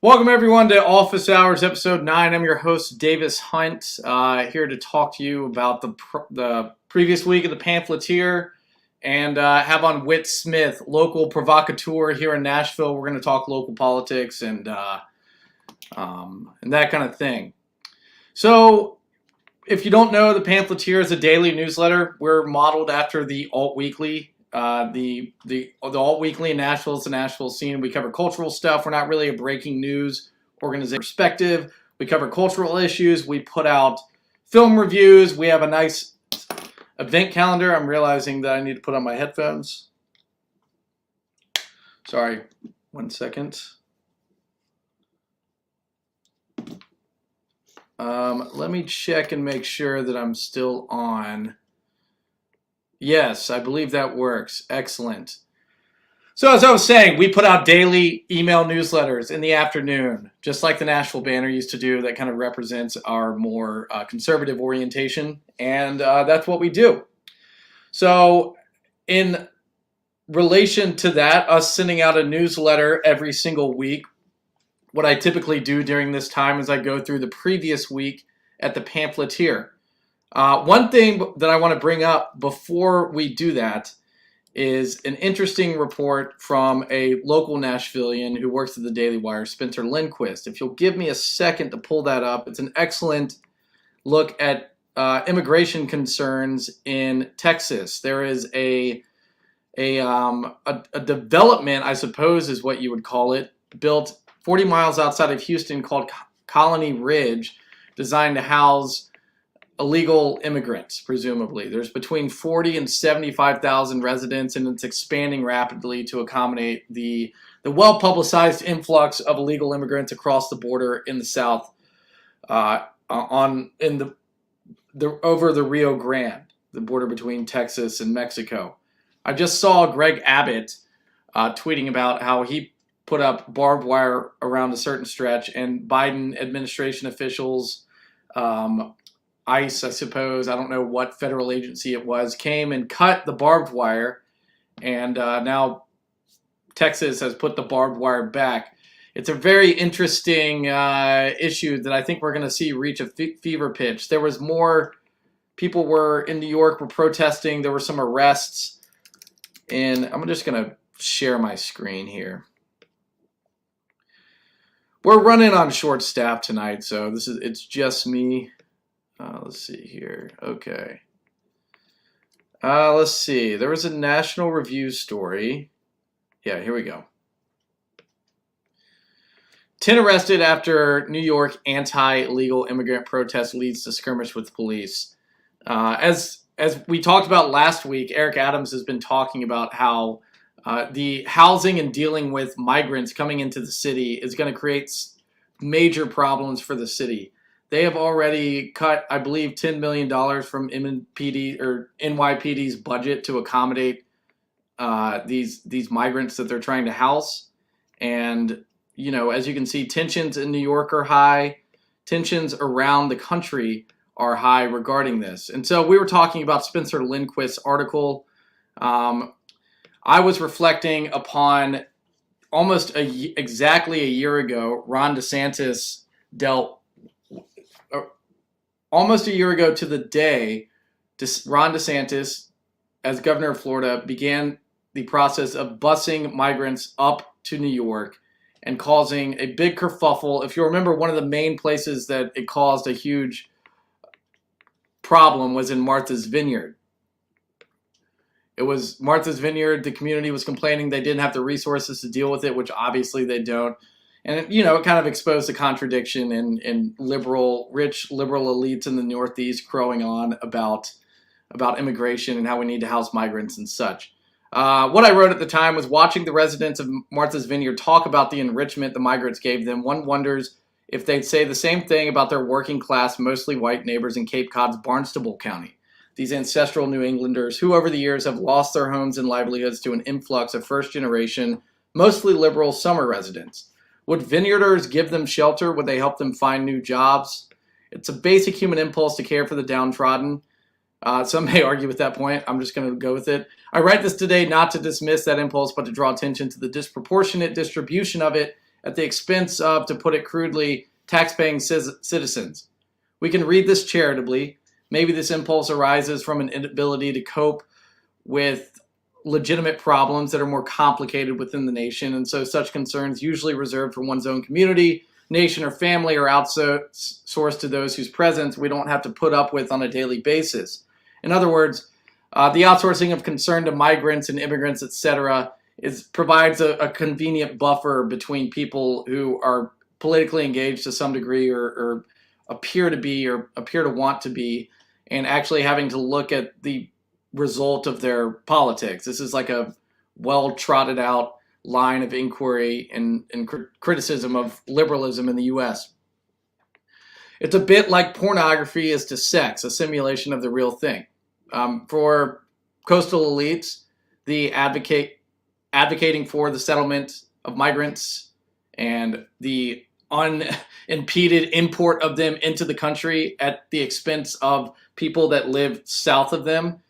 Welcome everyone to Office Hours episode 9. I'm your host Davis Hunt, here to talk to you about the previous week of the Pamphleteer, and have on Whit Smith, local provocateur here in Nashville. We're going to talk local politics and that kind of thing. So, if you don't know, the Pamphleteer is a daily newsletter. We're modeled after the Alt Weekly. The Alt Weekly in Nashville is the Nashville scene. We cover cultural stuff. We're not really a breaking news organization perspective. We cover cultural issues. We put out film reviews. We have a nice event calendar. I'm realizing that I need to put on my headphones. Sorry, 1 second. Let me check and make sure that I'm still on. Yes, I believe that works. Excellent. So as I was saying, we put out daily email newsletters in the afternoon, just like the Nashville Banner used to do. That kind of represents our more conservative orientation, and that's what we do. So in relation to that, us sending out a newsletter every single week, what I typically do during this time is I go through the previous week at the Pamphleteer. One thing that I want to bring up before we do that is an interesting report from a local Nashvilleian who works at the Daily Wire, Spencer Lindquist. If you'll give me a second to pull that up, it's an excellent look at immigration concerns in Texas. There is a development, I suppose is what you would call it, built 40 miles outside of Houston called Colony Ridge, designed to house illegal immigrants, presumably. There's between 40 and 75,000 residents, and it's expanding rapidly to accommodate the well-publicized influx of illegal immigrants across the border in the south, over the Rio Grande, the border between Texas and Mexico. I just saw Greg Abbott tweeting about how he put up barbed wire around a certain stretch, and Biden administration officials, ICE, I suppose, I don't know what federal agency it was, came and cut the barbed wire, and now Texas has put the barbed wire back. It's a very interesting issue that I think we're going to see reach a fever pitch. There was more people were in New York were protesting. There were some arrests, and I'm just going to share my screen here. We're running on short staff tonight, so it's just me. Let's see here. Okay. Let's see. There was a National Review story. Yeah, here we go. 10 arrested after New York anti-illegal immigrant protest leads to skirmish with police. As we talked about last week, Eric Adams has been talking about how the housing and dealing with migrants coming into the city is going to create major problems for the city. They have already cut, I believe, $10 million from NYPD's budget to accommodate these migrants that they're trying to house. And, you know, as you can see, tensions in New York are high. Tensions around the country are high regarding this. And so we were talking about Spencer Lindquist's article. I was reflecting upon almost exactly a year ago, Ron DeSantis almost a year ago to the day, Ron DeSantis, as governor of Florida, began the process of busing migrants up to New York and causing a big kerfuffle. If you remember, one of the main places that it caused a huge problem was in Martha's Vineyard. It was Martha's Vineyard. The community was complaining they didn't have the resources to deal with it, which obviously they don't. And, you know, it kind of exposed the contradiction in rich liberal elites in the Northeast crowing on about immigration and how we need to house migrants and such. What I wrote at the time was, watching the residents of Martha's Vineyard talk about the enrichment the migrants gave them, one wonders if they'd say the same thing about their working class, mostly white neighbors in Cape Cod's Barnstable County. These ancestral New Englanders who over the years have lost their homes and livelihoods to an influx of first-generation, mostly liberal summer residents. Would vineyarders give them shelter? Would they help them find new jobs? It's a basic human impulse to care for the downtrodden. Some may argue with that point. I'm just going to go with it. I write this today not to dismiss that impulse, but to draw attention to the disproportionate distribution of it at the expense of, to put it crudely, taxpaying citizens. We can read this charitably. Maybe this impulse arises from an inability to cope with legitimate problems that are more complicated within the nation, and so such concerns, usually reserved for one's own community, nation, or family, are outsourced to those whose presence we don't have to put up with on a daily basis. In other words, the outsourcing of concern to migrants and immigrants, etc., provides a convenient buffer between people who are politically engaged to some degree or appear to be or appear to want to be, and actually having to look at the result of their politics. This is like a well-trotted out line of inquiry and criticism of liberalism in the U.S. It's a bit like pornography is to sex, a simulation of the real thing. For coastal elites, the advocating for the settlement of migrants and the unimpeded import of them into the country at the expense of people that live south of them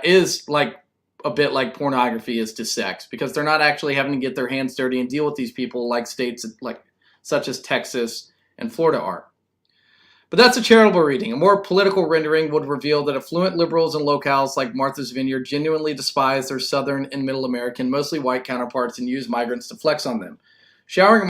is like a bit like pornography is to sex, because they're not actually having to get their hands dirty and deal with these people like states like such as Texas and Florida are. But that's a charitable reading. A more political rendering would reveal that affluent liberals and locales like Martha's Vineyard genuinely despise their southern and middle American, mostly white counterparts and use migrants to flex on them. Showering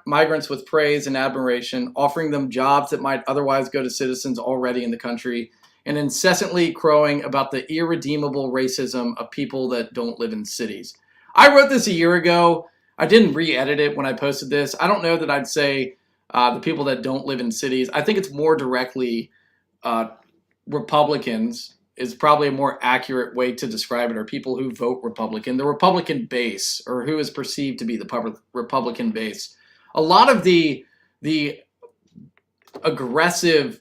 migrants with praise and admiration, offering them jobs that might otherwise go to citizens already in the country, and incessantly crowing about the irredeemable racism of people that don't live in cities. I wrote this a year ago. I didn't re-edit it when I posted this. I don't know that I'd say the people that don't live in cities. I think it's more directly Republicans is probably a more accurate way to describe it, or people who vote Republican, the Republican base, or who is perceived to be the Republican base. A lot of the aggressive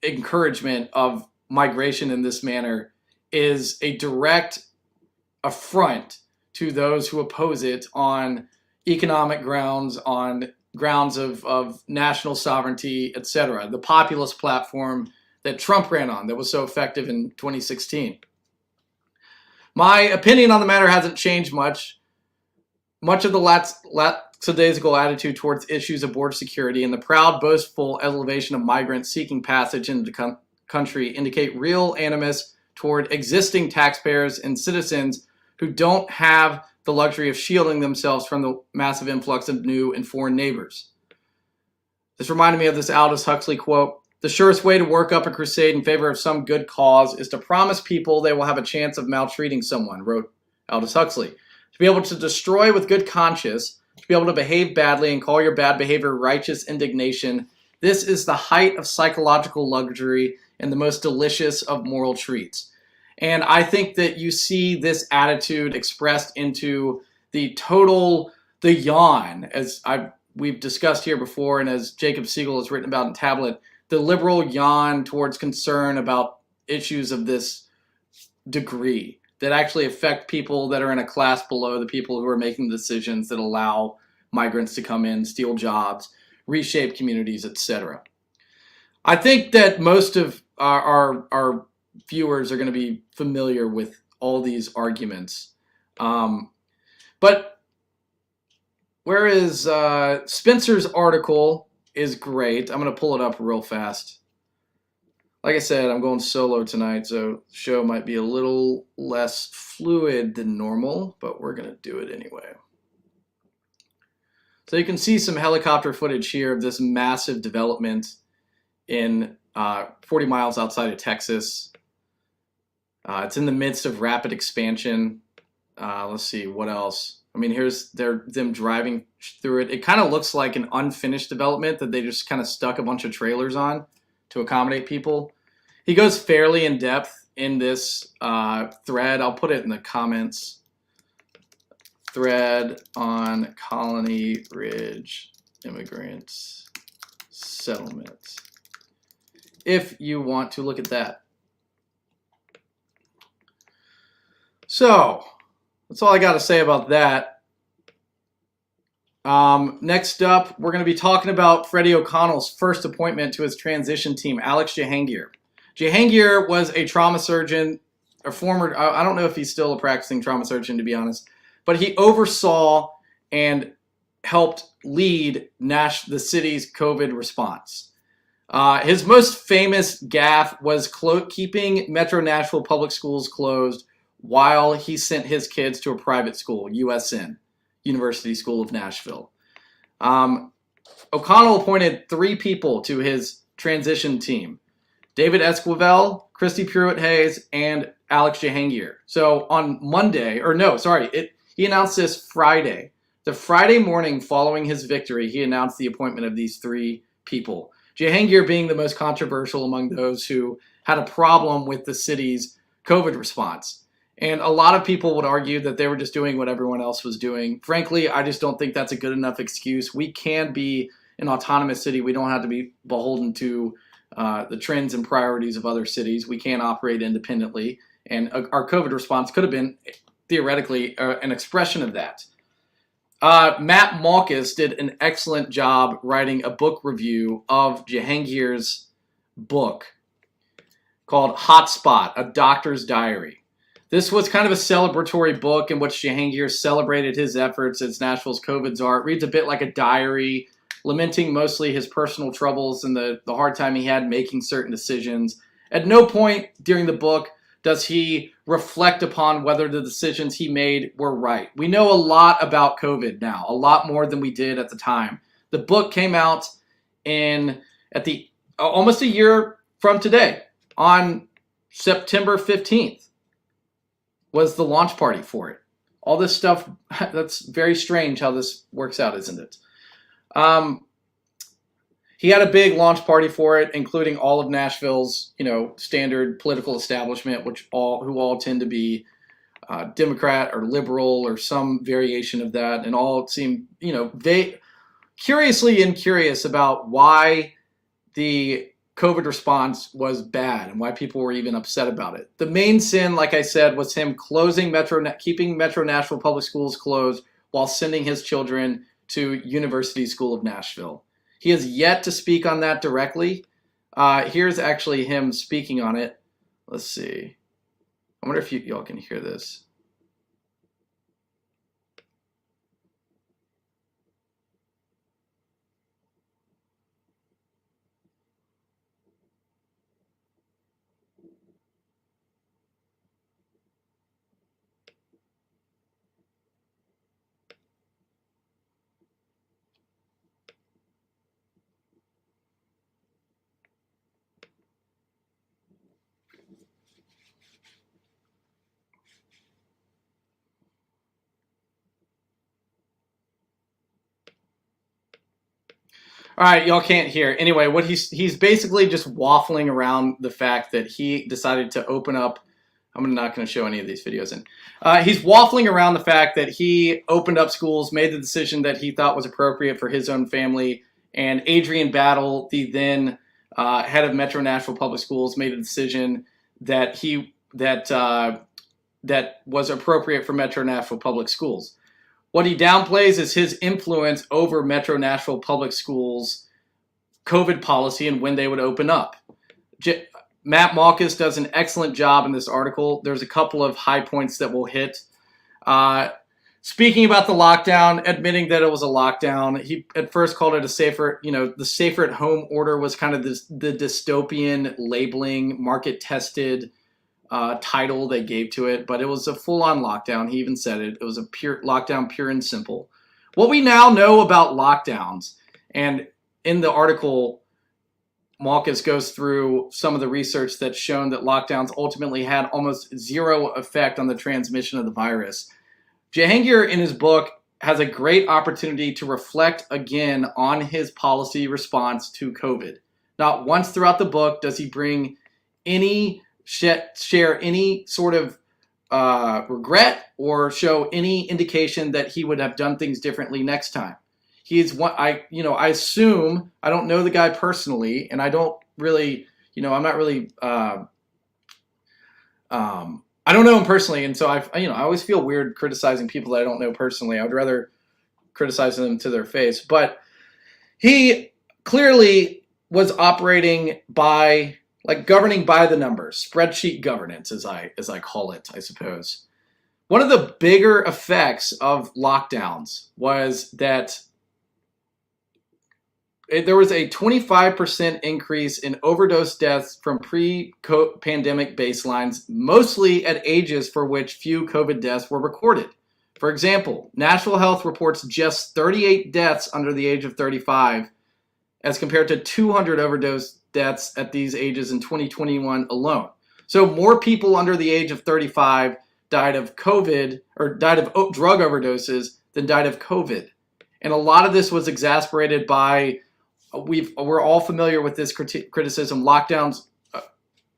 encouragement of migration in this manner is a direct affront to those who oppose it on economic grounds, on grounds of national sovereignty, etc. The populist platform that Trump ran on that was so effective in 2016. My opinion on the matter hasn't changed much. Much of the lackadaisical attitude towards issues of border security and the proud, boastful elevation of migrants seeking passage into the country indicate real animus toward existing taxpayers and citizens who don't have the luxury of shielding themselves from the massive influx of new and foreign neighbors. This reminded me of this Aldous Huxley quote: "The surest way to work up a crusade in favor of some good cause is to promise people they will have a chance of maltreating someone," wrote Aldous Huxley. "To be able to destroy with good conscience, to be able to behave badly and call your bad behavior righteous indignation, this is the height of psychological luxury and the most delicious of moral treats." And I think that you see this attitude expressed into the yawn, as we've discussed here before, and as Jacob Siegel has written about in Tablet, the liberal yawn towards concern about issues of this degree that actually affect people that are in a class below the people who are making decisions that allow migrants to come in, steal jobs, reshape communities, etc. I think that most of our viewers are going to be familiar with all these arguments. But whereas Spencer's article is great, I'm going to pull it up real fast. Like I said, I'm going solo tonight, so the show might be a little less fluid than normal, but we're going to do it anyway. So you can see some helicopter footage here of this massive development in 40 miles outside of Texas. It's in the midst of rapid expansion. Let's see, what else? I mean, here's them driving through it. It kind of looks like an unfinished development that they just kind of stuck a bunch of trailers on to accommodate people. He goes fairly in depth in this thread. I'll put it in the comments. Thread on Colony Ridge immigrant settlement, if you want to look at that. So that's all I got to say about that. Next up, we're going to be talking about Freddie O'Connell's first appointment to his transition team, Alex Jahangir. Jahangir was a trauma surgeon, a former, I don't know if he's still a practicing trauma surgeon, to be honest, but he oversaw and helped lead the city's COVID response. His most famous gaffe was keeping Metro Nashville public schools closed while he sent his kids to a private school, USN, University School of Nashville. O'Connell appointed 3 people to his transition team: David Esquivel, Christy Pruitt-Hayes, and Alex Jahangir. So on Monday, he announced this Friday. The Friday morning following his victory, he announced the appointment of these 3 people. Jahangir being the most controversial among those who had a problem with the city's COVID response. And a lot of people would argue that they were just doing what everyone else was doing. Frankly, I just don't think that's a good enough excuse. We can be an autonomous city. We don't have to be beholden to the trends and priorities of other cities. We can operate independently. And our COVID response could have been, theoretically, an expression of that. Matt Malkus did an excellent job writing a book review of Jahangir's book called Hotspot, A Doctor's Diary. This was kind of a celebratory book in which Jahangir celebrated his efforts as Nashville's COVID czar. It reads a bit like a diary, lamenting mostly his personal troubles and the hard time he had making certain decisions. At no point during the book does he reflect upon whether the decisions he made were right. We know a lot about COVID now, a lot more than we did at the time. The book came out at the almost a year from today, on September 15th. Was the launch party for it. All this stuff, that's very strange how this works out, isn't it? He had a big launch party for it, including all of Nashville's, standard political establishment, who all tend to be Democrat or liberal or some variation of that, and all seemed, curiously incurious about why the COVID response was bad and why people were even upset about it. The main sin, like I said, was him keeping Metro Nashville public schools closed while sending his children to University School of Nashville. He has yet to speak on that directly. Here's actually him speaking on it. Let's see. I wonder if y'all can hear this. All right, y'all can't hear. Anyway, what he's basically just waffling around the fact that he decided to open up. I'm not going to show any of these videos in. He's waffling around the fact that he opened up schools, made the decision that he thought was appropriate for his own family, and Adrian Battle, the then head of Metro Nashville Public Schools, made a decision that that was appropriate for Metro Nashville Public Schools. What he downplays is his influence over Metro Nashville Public Schools' COVID policy and when they would open up. Matt Malkus does an excellent job in this article. There's a couple of high points that we'll hit. Speaking about the lockdown, admitting that it was a lockdown, he at first called it the safer at home order was kind of the dystopian labeling, market-tested title they gave to it, but it was a full-on lockdown. He even said it. It was a pure lockdown, pure and simple. What we now know about lockdowns, and in the article, Malkus goes through some of the research that's shown that lockdowns ultimately had almost zero effect on the transmission of the virus. Jahangir, in his book, has a great opportunity to reflect again on his policy response to COVID. Not once throughout the book does he bring share any sort of regret or show any indication that he would have done things differently next time. I assume, I don't know the guy personally, and I don't really, I'm not really, I don't know him personally, and so I always feel weird criticizing people that I don't know personally. I would rather criticize them to their face, but he clearly was operating by like governing by the numbers, spreadsheet governance, as I call it, I suppose. One of the bigger effects of lockdowns was that there was a 25% increase in overdose deaths from pre-pandemic baselines, mostly at ages for which few COVID deaths were recorded. For example, National Health reports just 38 deaths under the age of 35, as compared to 200 overdose deaths at these ages in 2021 alone. So more people under the age of 35 died of COVID or died of drug overdoses than died of COVID. And a lot of this was exacerbated by, we're all familiar with this criticism. Lockdowns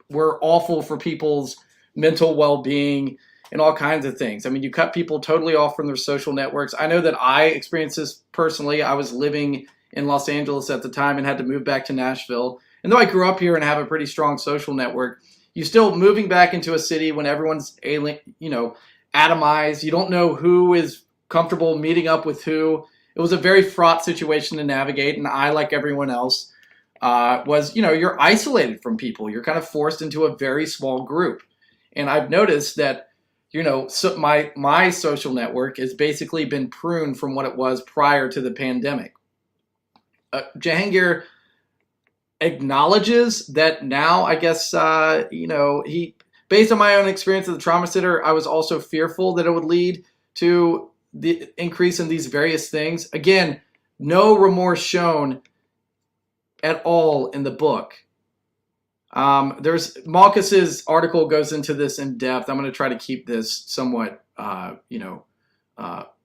were awful for people's mental well-being and all kinds of things. I mean, you cut people totally off from their social networks. I know that I experienced this personally. I was living in Los Angeles at the time and had to move back to Nashville. And though I grew up here and have a pretty strong social network, you're still moving back into a city when everyone's alien, atomized. You don't know who is comfortable meeting up with who. It was a very fraught situation to navigate, and I, like everyone else, you're isolated from people. You're kind of forced into a very small group. And I've noticed that, so my social network has basically been pruned from what it was prior to the pandemic. Jahangir acknowledges that now, I guess, he, based on my own experience at the trauma center, I was also fearful that it would lead to the increase in these various things. Again, no remorse shown at all in the book. There's Malkus's article goes into this in depth. I'm going to try to keep this somewhat,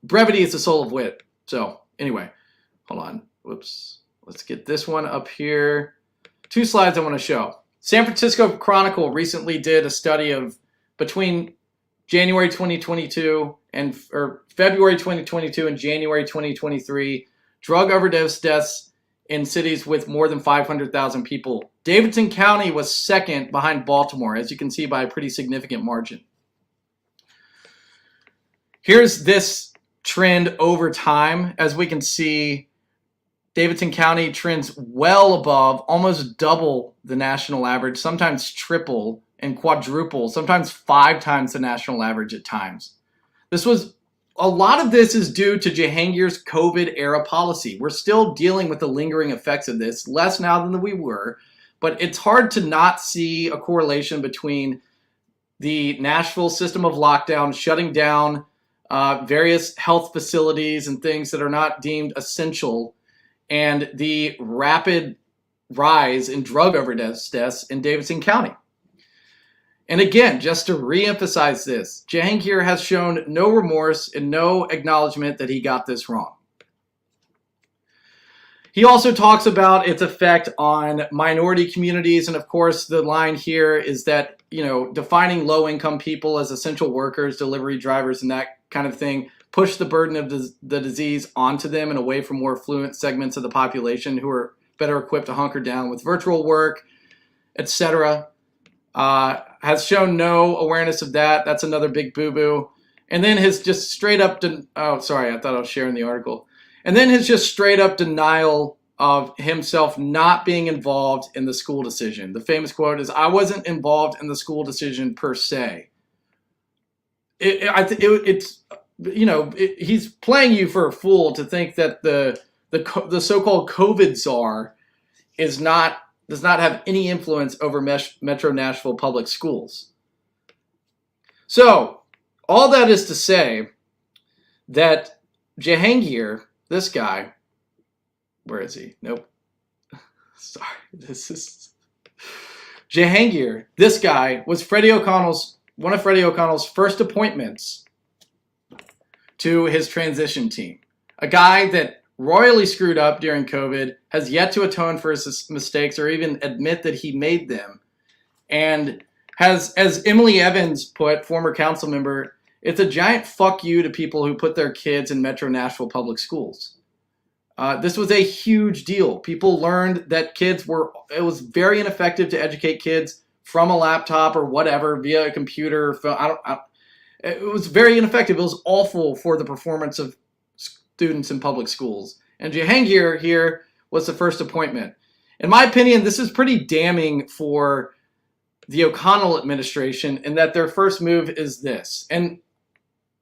brevity is the soul of wit. So anyway, hold on. Whoops. Let's get this one up here. 2 slides I want to show. San Francisco Chronicle recently did a study of between January 2022 or February 2022 and January 2023 drug overdose deaths in cities with more than 500,000 people. Davidson County was second behind Baltimore, as you can see, by a pretty significant margin. Here's this trend over time. As we can see, Davidson County trends well above, almost double the national average, sometimes triple and quadruple, sometimes 5 times the national average at times. A lot of this is due to Jahangir's COVID era policy. We're still dealing with the lingering effects of this, less now than we were, but it's hard to not see a correlation between the Nashville system of lockdown, shutting down various health facilities and things that are not deemed essential, and the rapid rise in drug overdose deaths in Davidson County. And again, just to reemphasize this, Jahangir has shown no remorse and no acknowledgement that he got this wrong. He also talks about its effect on minority communities. And of course, the line here is that, defining low-income people as essential workers, delivery drivers, and that kind of thing, push the burden of the disease onto them and away from more affluent segments of the population who are better equipped to hunker down with virtual work, etc. Has shown no awareness of that. That's another big boo-boo. And then his just straight up, I thought I was sharing the article. And then his just straight up denial of himself not being involved in the school decision. The famous quote is, "I wasn't involved in the school decision per se." He's playing you for a fool to think that the so-called COVID czar does not have any influence over Metro Nashville public schools. So, all that is to say that Jahangir, this guy, where is he? Nope. Sorry, Jahangir, this guy was one of Freddie O'Connell's first appointments to his transition team. A guy that royally screwed up during COVID, has yet to atone for his mistakes or even admit that he made them, and has, as Emily Evans put, former council member, it's a giant fuck you to people who put their kids in Metro Nashville public schools. This was a huge deal. People learned that it was very ineffective to educate kids from a laptop or whatever via a computer. It was very ineffective. It was awful for the performance of students in public schools. And Jahangir here was the first appointment. In my opinion, this is pretty damning for the O'Connell administration in that their first move is this. And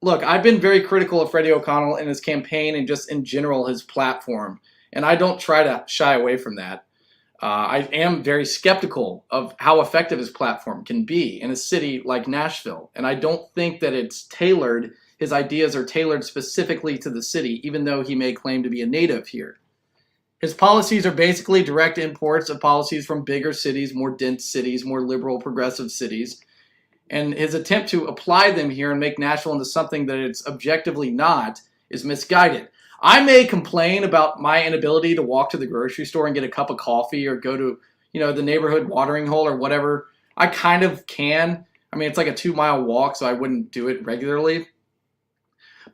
look, I've been very critical of Freddie O'Connell and his campaign and just in general his platform. And I don't try to shy away from that. I am very skeptical of how effective his platform can be in a city like Nashville. And I don't think that it's tailored, his ideas are tailored specifically to the city, even though he may claim to be a native here. His policies are basically direct imports of policies from bigger cities, more dense cities, more liberal, progressive cities. And his attempt to apply them here and make Nashville into something that it's objectively not is misguided. I may complain about my inability to walk to the grocery store and get a cup of coffee or go to, the neighborhood watering hole or whatever. I kind of can. I mean, it's like a 2-mile walk, so I wouldn't do it regularly.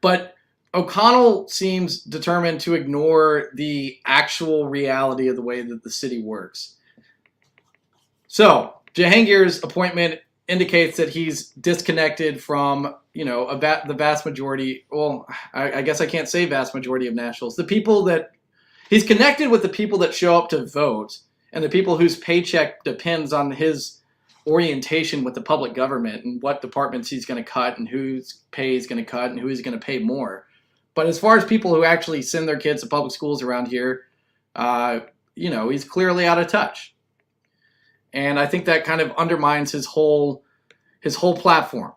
But O'Connell seems determined to ignore the actual reality of the way that the city works. So, Jahangir's appointment indicates that he's disconnected from, the vast majority. Well, I guess I can't say vast majority of Nashville's. The people that he's connected with, the people that show up to vote, and the people whose paycheck depends on his orientation with the public government and what departments he's going to cut and whose pay he's going to cut and who he's going to pay more. But as far as people who actually send their kids to public schools around here, he's clearly out of touch. And I think that kind of undermines his whole platform.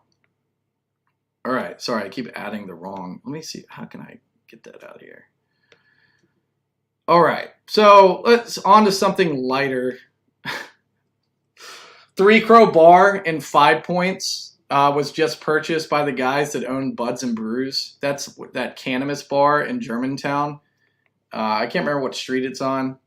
All right, sorry, I keep adding the wrong. Let me see, how can I get that out of here? All right, so let's on to something lighter. Three Crow Bar in 5 Points was just purchased by the guys that own Buds and Brews. That's that cannabis bar in Germantown. I can't remember what street it's on.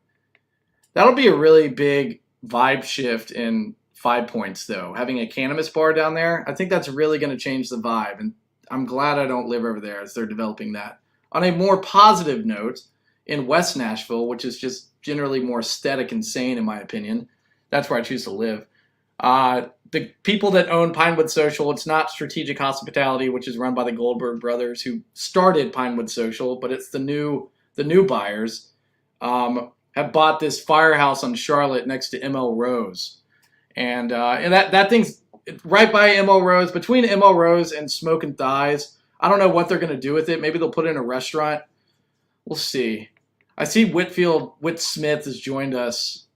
That'll be a really big vibe shift in 5 Points, though. Having a cannabis bar down there, I think that's really going to change the vibe. And I'm glad I don't live over there as they're developing that. On a more positive note, in West Nashville, which is just generally more aesthetic and sane, in my opinion, that's where I choose to live. The people that own Pinewood Social, it's not Strategic Hospitality, which is run by the Goldberg brothers who started Pinewood Social, but it's the new buyers, have bought this firehouse on Charlotte next to ML Rose. And that thing's right by ML Rose, between ML Rose and Smokin' Thighs. I don't know what they're going to do with it. Maybe they'll put it in a restaurant. We'll see. I see Whit Smith has joined us.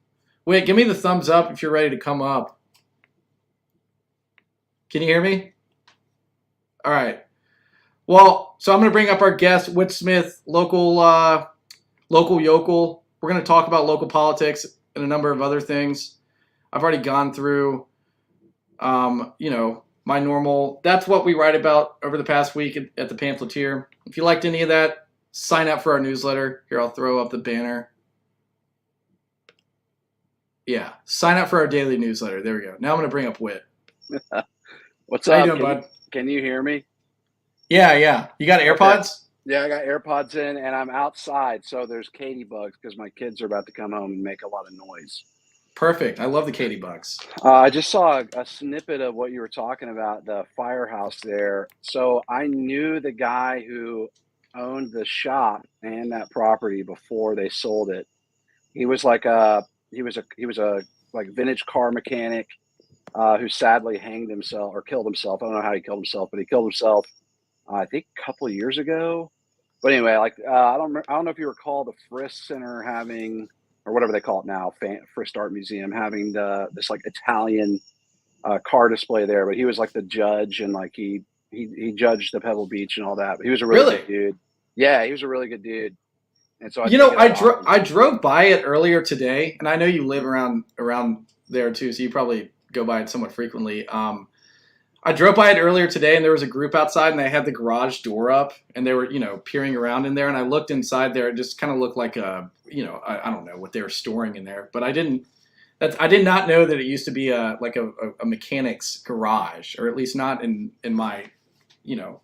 Whit, give me the thumbs up if you're ready to come up. Can you hear me? All right. Well, so I'm going to bring up our guest, Whit Smith, local yokel. We're going to talk about local politics and a number of other things. I've already gone through, my normal. That's what we write about over the past week at the Pamphleteer. If you liked any of that, sign up for our newsletter. Here, I'll throw up the banner. Yeah, sign up for our daily newsletter. There we go. Now I'm going to bring up Whit. What's up? How you doing, bud? Can you hear me? Yeah. You got AirPods? Okay. Yeah, I got AirPods in, and I'm outside, so there's Katie bugs because my kids are about to come home and make a lot of noise. Perfect. I love the Katie bugs. I just saw a snippet of what you were talking about, the firehouse there. So I knew the guy who owned the shop and that property before they sold it. He was like he was a like vintage car mechanic who sadly hanged himself or killed himself. I don't know how he killed himself, but he killed himself I think a couple of years ago. But anyway, like I don't know if you recall the Frisk Center having, or whatever they call it now, Frisk Art Museum, having this like Italian car display there. But he was like the judge, and like he judged the Pebble Beach and all that. But he was a really good dude. Yeah, he was a really good dude. And so I drove by it earlier today, and I know you live around there too, so you probably go by it somewhat frequently. I drove by it earlier today, and there was a group outside, and they had the garage door up, and they were, peering around in there. And I looked inside there; it just kind of looked like I don't know what they were storing in there. But I did not know that it used to be a mechanic's garage, or at least not in my,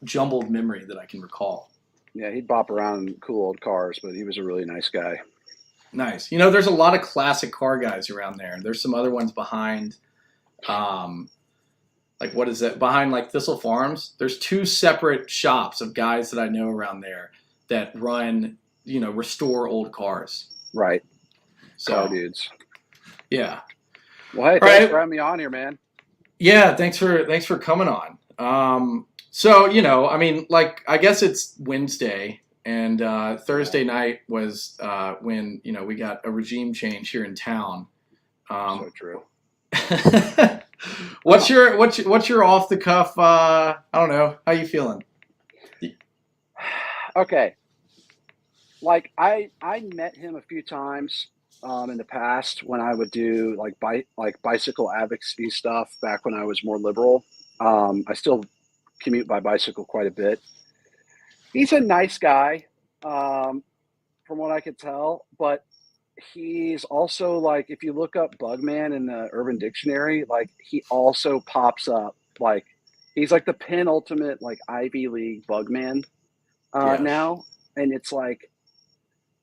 jumbled memory that I can recall. Yeah, he'd bop around in cool old cars, but he was a really nice guy. Nice. There's a lot of classic car guys around there. There's some other ones behind. Like, what is that? Behind, like, Thistle Farms, there's 2 separate shops of guys that I know around there that run, restore old cars. Right. So, car dudes. Yeah. Well, hey, thanks for having me on here, man. Yeah, thanks for coming on. So, you know, I mean, like, I guess it's Wednesday, and Thursday night was when, you know, we got a regime change here in town. So true. What's your off the cuff? I don't know. How you feeling? Okay. Like I met him a few times in the past when I would do like bicycle advocacy stuff back when I was more liberal. I still commute by bicycle quite a bit. He's a nice guy, from what I could tell, but he's also like if you look up Bugman in the Urban Dictionary, like he also pops up like he's like the penultimate like Ivy League Bugman Yes. now, and it's like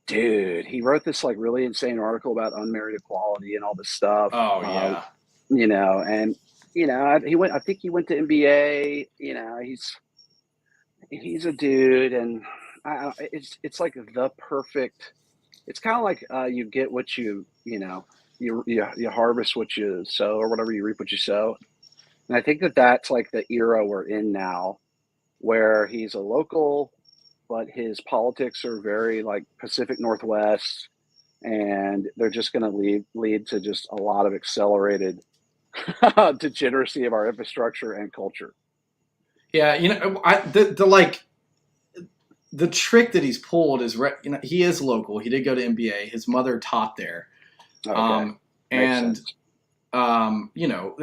dude, he wrote this like really insane article about unmarried equality and all this stuff. Oh yeah. You know, and you know, he went. I think he went to MBA. You know, he's a dude, and it's like the perfect. It's kind of like you get what you know, you harvest what you sow, or whatever, you reap what you sow. And I think that's like the era we're in now, where he's a local, but his politics are very like Pacific Northwest, and they're just going to lead to just a lot of accelerated degeneracy of our infrastructure and culture. Yeah, you know, the like the trick that he's pulled is, you know, he is local. He did go to MBA. His mother taught there. Okay, makes And sense. you know,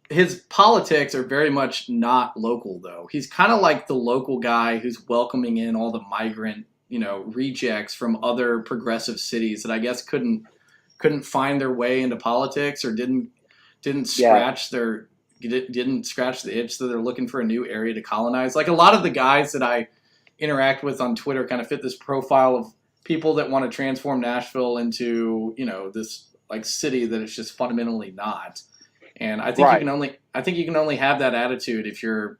his politics are very much not local though. He's kind of like the local guy who's welcoming in all the migrant, you know, rejects from other progressive cities that I guess couldn't find their way into politics, or didn't Yeah, scratch their didn't scratch the itch, so they're looking for a new area to colonize. Like a lot of the guys that I interact with on Twitter kind of fit this profile of people that want to transform Nashville into, you know, this like city that it's just fundamentally not. And right. I think you can only have that attitude if you've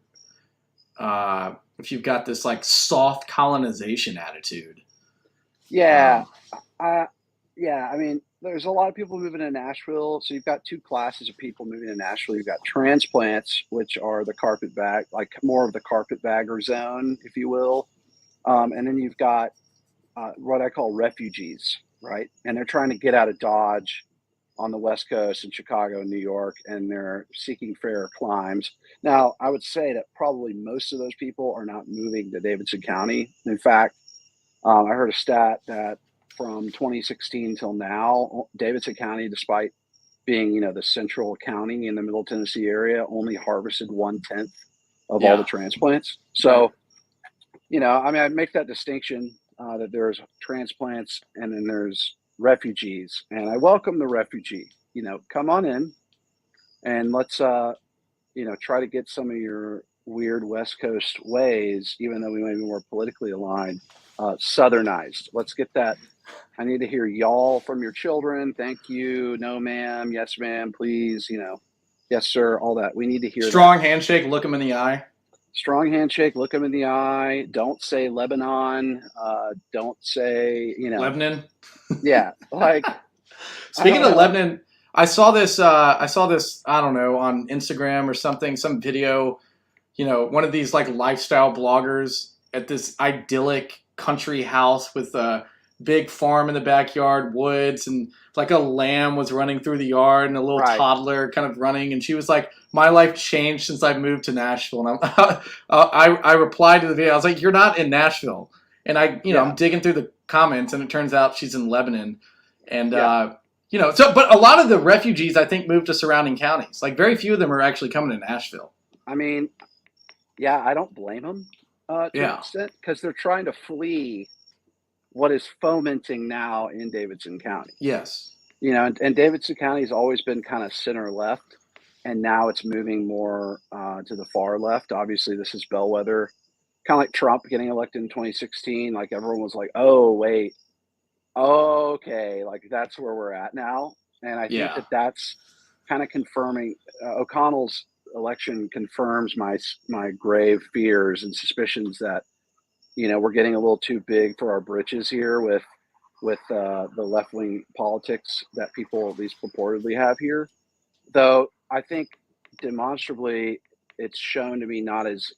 got this like soft colonization attitude. Yeah, Um, uh, yeah. I mean, there's a lot of people moving to Nashville. So you've got two classes of people moving to Nashville. You've got transplants, which are the carpetbag, like more of the carpetbagger zone, if you will. And then you've got what I call refugees, right? And they're trying to get out of Dodge on the West Coast in Chicago and New York, and they're seeking fairer climes. Now, I would say that probably most of those people are not moving to Davidson County. In fact, I heard a stat that from 2016 till now, Davidson County, despite being, you know, the central county in the Middle Tennessee area, only harvested 1/10 of all the yeah, transplants. right. So, you know, I mean, I make that distinction that there's transplants and then there's refugees, and I welcome the refugee. You know, come on in and let's, you know, try to get some of your weird West Coast ways, even though we may be more politically aligned, Southernized. Let's get that. I need to hear y'all from your children. Thank you. No, ma'am. Yes, ma'am. Please. You know, yes, sir. All that. We need to hear that. Strong handshake, look him in the eye. Strong handshake, look them in the eye. Don't say Lebanon. Don't say, you know, Lebanon. yeah, like, I Speaking don't of know. Lebanon, I saw this. I saw this. I don't know, on Instagram or something. Some video. You know, one of these like lifestyle bloggers at this idyllic country house with a big farm in the backyard, woods, and like a lamb was running through the yard, and a little Right. toddler kind of running. And she was like, "My life changed since I moved to Nashville." And I replied to the video. I was like, "You're not in Nashville." And I'm Yeah. digging through the comments, and it turns out she's in Lebanon. And Yeah. but a lot of the refugees I think moved to surrounding counties. Like very few of them are actually coming to Nashville. I mean, yeah, I don't blame them to an Yeah. extent because they're trying to flee what is fomenting now in Davidson County. Yes. You know, and Davidson County has always been kind of center left, and now it's moving more to the far left. Obviously, this is bellwether, kind of like Trump getting elected in 2016. Like everyone was like, "Oh, wait, okay, like that's where we're at now." And I think Yeah. that that's kind of confirming O'Connell's election confirms my grave fears and suspicions that, you know, we're getting a little too big for our britches here with with the left wing politics that people at least purportedly have here. Though I think demonstrably it's shown to be not as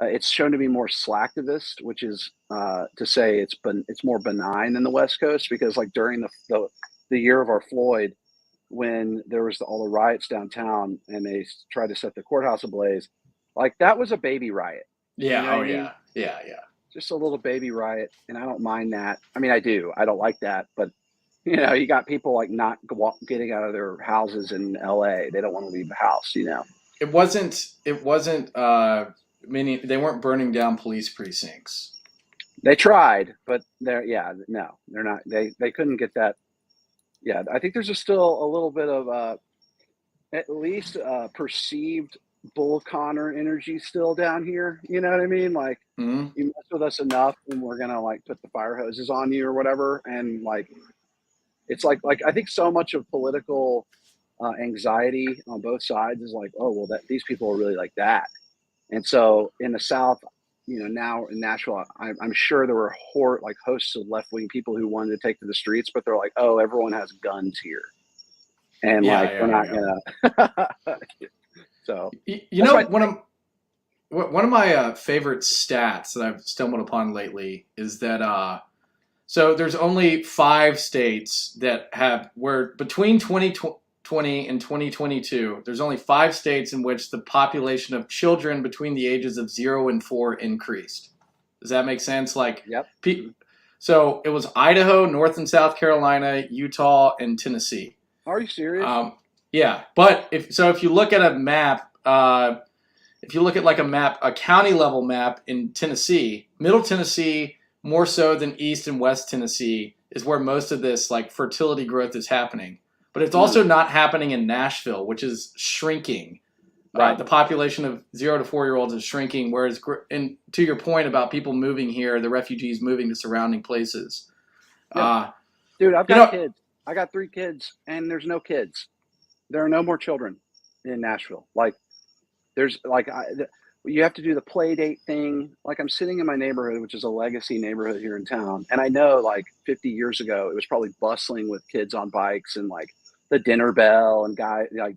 it's shown to be more slacktivist, which is to say it's more benign than the West Coast because like during the year of our Floyd, when there was all the riots downtown and they tried to set the courthouse ablaze, like that was a baby riot. You Yeah. know what Oh I mean? yeah. Yeah. Yeah. Just a little baby riot, and I don't mind that. I mean, I do. I don't like that, but you got people like not getting out of their houses in LA. They don't want to leave the house. It wasn't. It wasn't. Meaning they weren't burning down police precincts. They tried, but they're not. They couldn't get that. Yeah, I think there's just still a little bit of at least perceived Bull Connor energy still down here. You know what I mean? Like Mm-hmm. you mess with us enough, and we're gonna like put the fire hoses on you or whatever. And like it's like I think so much of political anxiety on both sides is like, oh well, that these people are really like that. And so in the South, now in Nashville, I'm sure there were like hosts of left wing people who wanted to take to the streets, but they're like, oh, everyone has guns here, and Yeah. like Yeah. we're not Yeah. gonna. So You know, one of my favorite stats that I've stumbled upon lately is that so there's only 5 states that have where between 2020 and 2022 there's only 5 states in which the population of children between the ages of 0 and 4 increased. Does that make sense? Like, yep. So it was Idaho, North and South Carolina, Utah, and Tennessee. Are you serious? Yeah, but if you look at a map, if you look at like a county level map in Tennessee, Middle Tennessee more so than East and West Tennessee is where most of this like fertility growth is happening. But it's also not happening in Nashville, which is shrinking. Right. The population of 0 to 4-year-olds is shrinking, whereas, and to your point about people moving here, the refugees moving to surrounding places. Yeah. Dude, I've got kids. I got 3 kids, and there's no kids. There are no more children in Nashville. Like, there's like you have to do the play date thing. Like, I'm sitting in my neighborhood, which is a legacy neighborhood here in town, and I know like 50 years ago it was probably bustling with kids on bikes and like the dinner bell and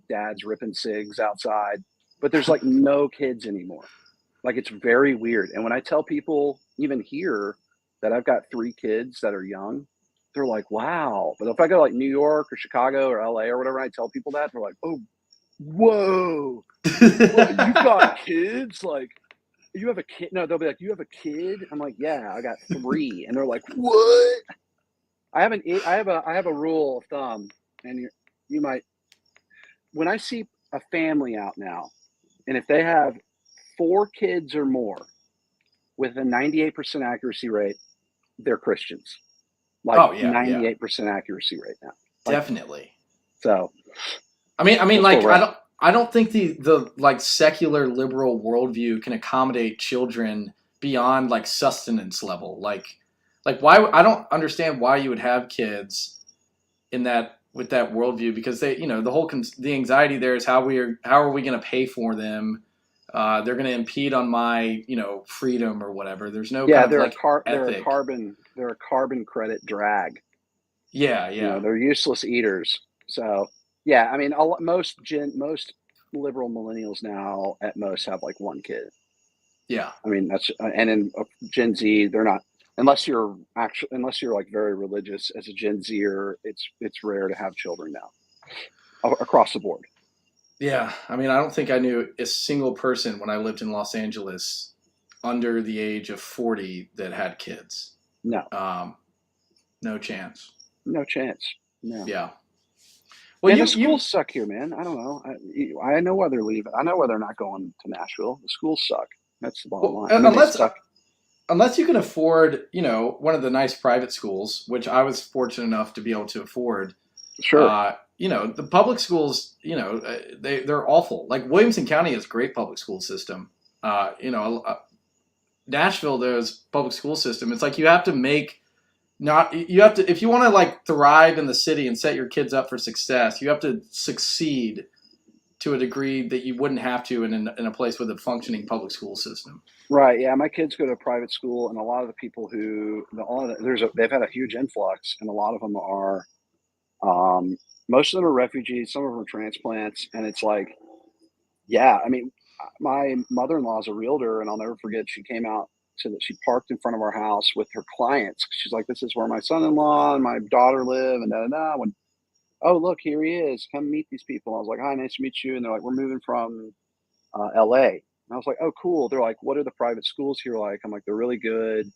dads ripping cigs outside. But there's like no kids anymore. Like, it's very weird. And when I tell people even here that I've got 3 kids that are young, they're like, wow. But if I go to like New York or Chicago or LA or whatever, and I tell people that, they're like, oh, whoa, what, you got kids? Like, you have a kid? No, they'll be like, you have a kid? I'm like, yeah, I got 3. And they're like, what? I have a rule of thumb, and you might, when I see a family out now, and if they have 4 kids or more with a 98% accuracy rate, they're Christians. Like, 98% accuracy rate now. Like, definitely. So, I mean, like, I don't think the like secular liberal worldview can accommodate children beyond like sustenance level. Like why, I don't understand why you would have kids in that, with that worldview, because they, the anxiety there is how are we going to pay for them? They're going to impede on my, freedom or whatever. There's no kind of like ethic. They're a carbon credit drag. Yeah. They're useless eaters. So yeah, I mean, most liberal millennials now at most have like 1 kid. Yeah. I mean, that's, and in Gen Z, they're not, unless you're like very religious as a Gen Zer, it's rare to have children now across the board. Yeah. I mean, I don't think I knew a single person when I lived in Los Angeles under the age of 40 that had kids. No. No chance. No chance. No. Yeah. Well, the schools suck here, man. I don't know. I know why they're leaving. I know why they're not going to Nashville. The schools suck. That's the bottom line. Unless you can afford, one of the nice private schools, which I was fortunate enough to be able to afford. Sure. The public schools, they're awful. Like, Williamson County has a great public school system. Nashville, there's public school system. It's like you have to if you want to like thrive in the city and set your kids up for success, you have to succeed to a degree that you wouldn't have to in a place with a functioning public school system. Right. Yeah. My kids go to a private school, and a lot of the people they've had a huge influx, and a lot of them are, um, most of them are refugees, some of them are transplants, and it's like, yeah, I mean, my mother-in-law is a realtor, and I'll never forget. She parked in front of our house with her clients. She's like, "This is where my son-in-law and my daughter live," and da da da. When, oh, look, here he is. Come meet these people. I was like, "Hi, nice to meet you." And they're like, "We're moving from LA." And I was like, "Oh, cool." They're like, "What are the private schools here like?" I'm like, "They're really good."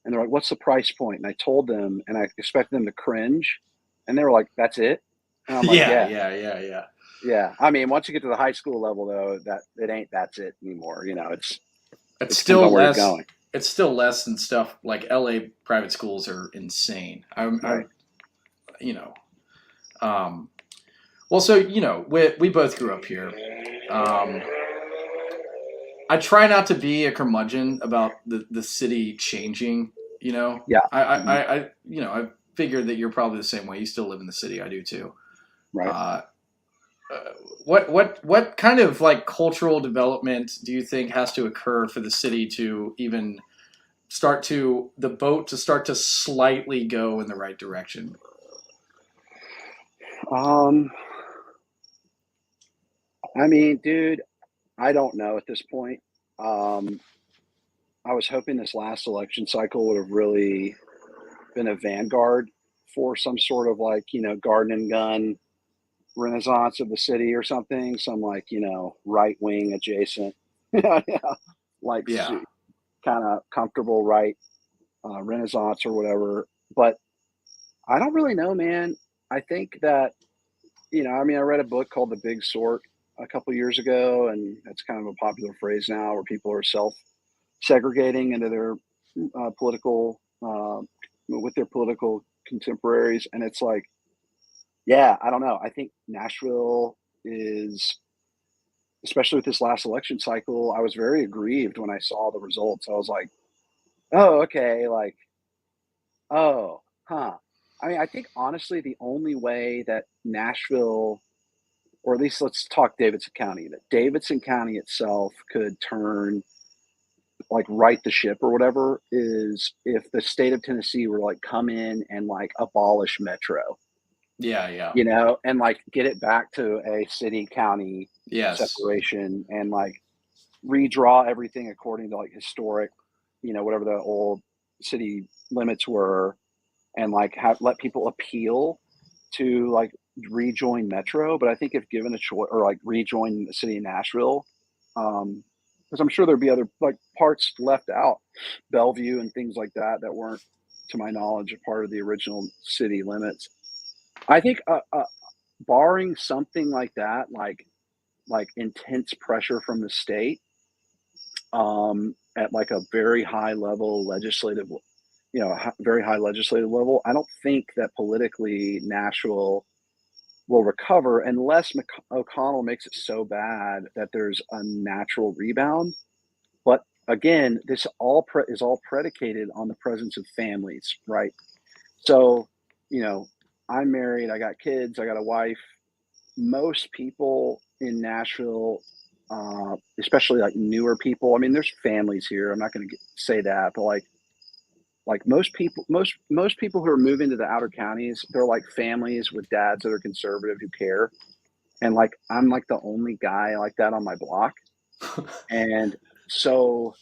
And they're like, "What's the price point?" And I told them, and I expected them to cringe, and they were like, "That's it." And I'm like, Yeah, "Yeah, yeah. yeah." I mean, once you get to the high school level, though, that it ain't that's it anymore. It's it depends still on where you're less. going. It's still less than stuff like LA private schools are insane. Right. You know, um, well, so we both grew up here. Um, I try not to be a curmudgeon about the city changing. Yeah. I figure that you're probably the same way. You still live in the city. I do too. Right. Uh, what kind of like cultural development do you think has to occur for the city to even the boat to start to slightly go in the right direction? Um, I mean, dude, I don't know at this point. Um, I was hoping this last election cycle would have really been a vanguard for some sort of like, garden and gun renaissance of the city or something, some like, right wing adjacent, yeah, like Yeah, kind of comfortable right renaissance or whatever. But I don't really know, man. I think that, I mean, I read a book called The Big Sort a couple years ago, and that's kind of a popular phrase now where people are self segregating into their political, with their political contemporaries. And it's like, yeah, I don't know. I think Nashville is, especially with this last election cycle, I was very aggrieved when I saw the results. I was like, oh, okay, like, oh, huh. I mean, I think honestly, the only way that Nashville, or at least let's talk Davidson County, that Davidson County itself could turn, like, right the ship or whatever, is if the state of Tennessee were like come in and like abolish Metro, yeah. and like get it back to a city county Yes. separation, and like redraw everything according to like historic, whatever the old city limits were, and like let people appeal to like rejoin Metro. But I think if given a choice, or like rejoin the city of Nashville, because I'm sure there'd be other like parts left out, Bellevue and things like that that weren't, to my knowledge, a part of the original city limits. I think, barring something like that, like intense pressure from the state, at like a very high level legislative, very high legislative level, I don't think that politically Nashville will recover unless O'Connell makes it so bad that there's a natural rebound. But again, this is all predicated on the presence of families, right? So, you know, I'm married, I got kids, I got a wife. Most people in Nashville, especially like newer people, I mean, there's families here. I'm not going to say that, but like most people who are moving to the outer counties, they're like families with dads that are conservative who care. And like I'm like the only guy like that on my block. And so,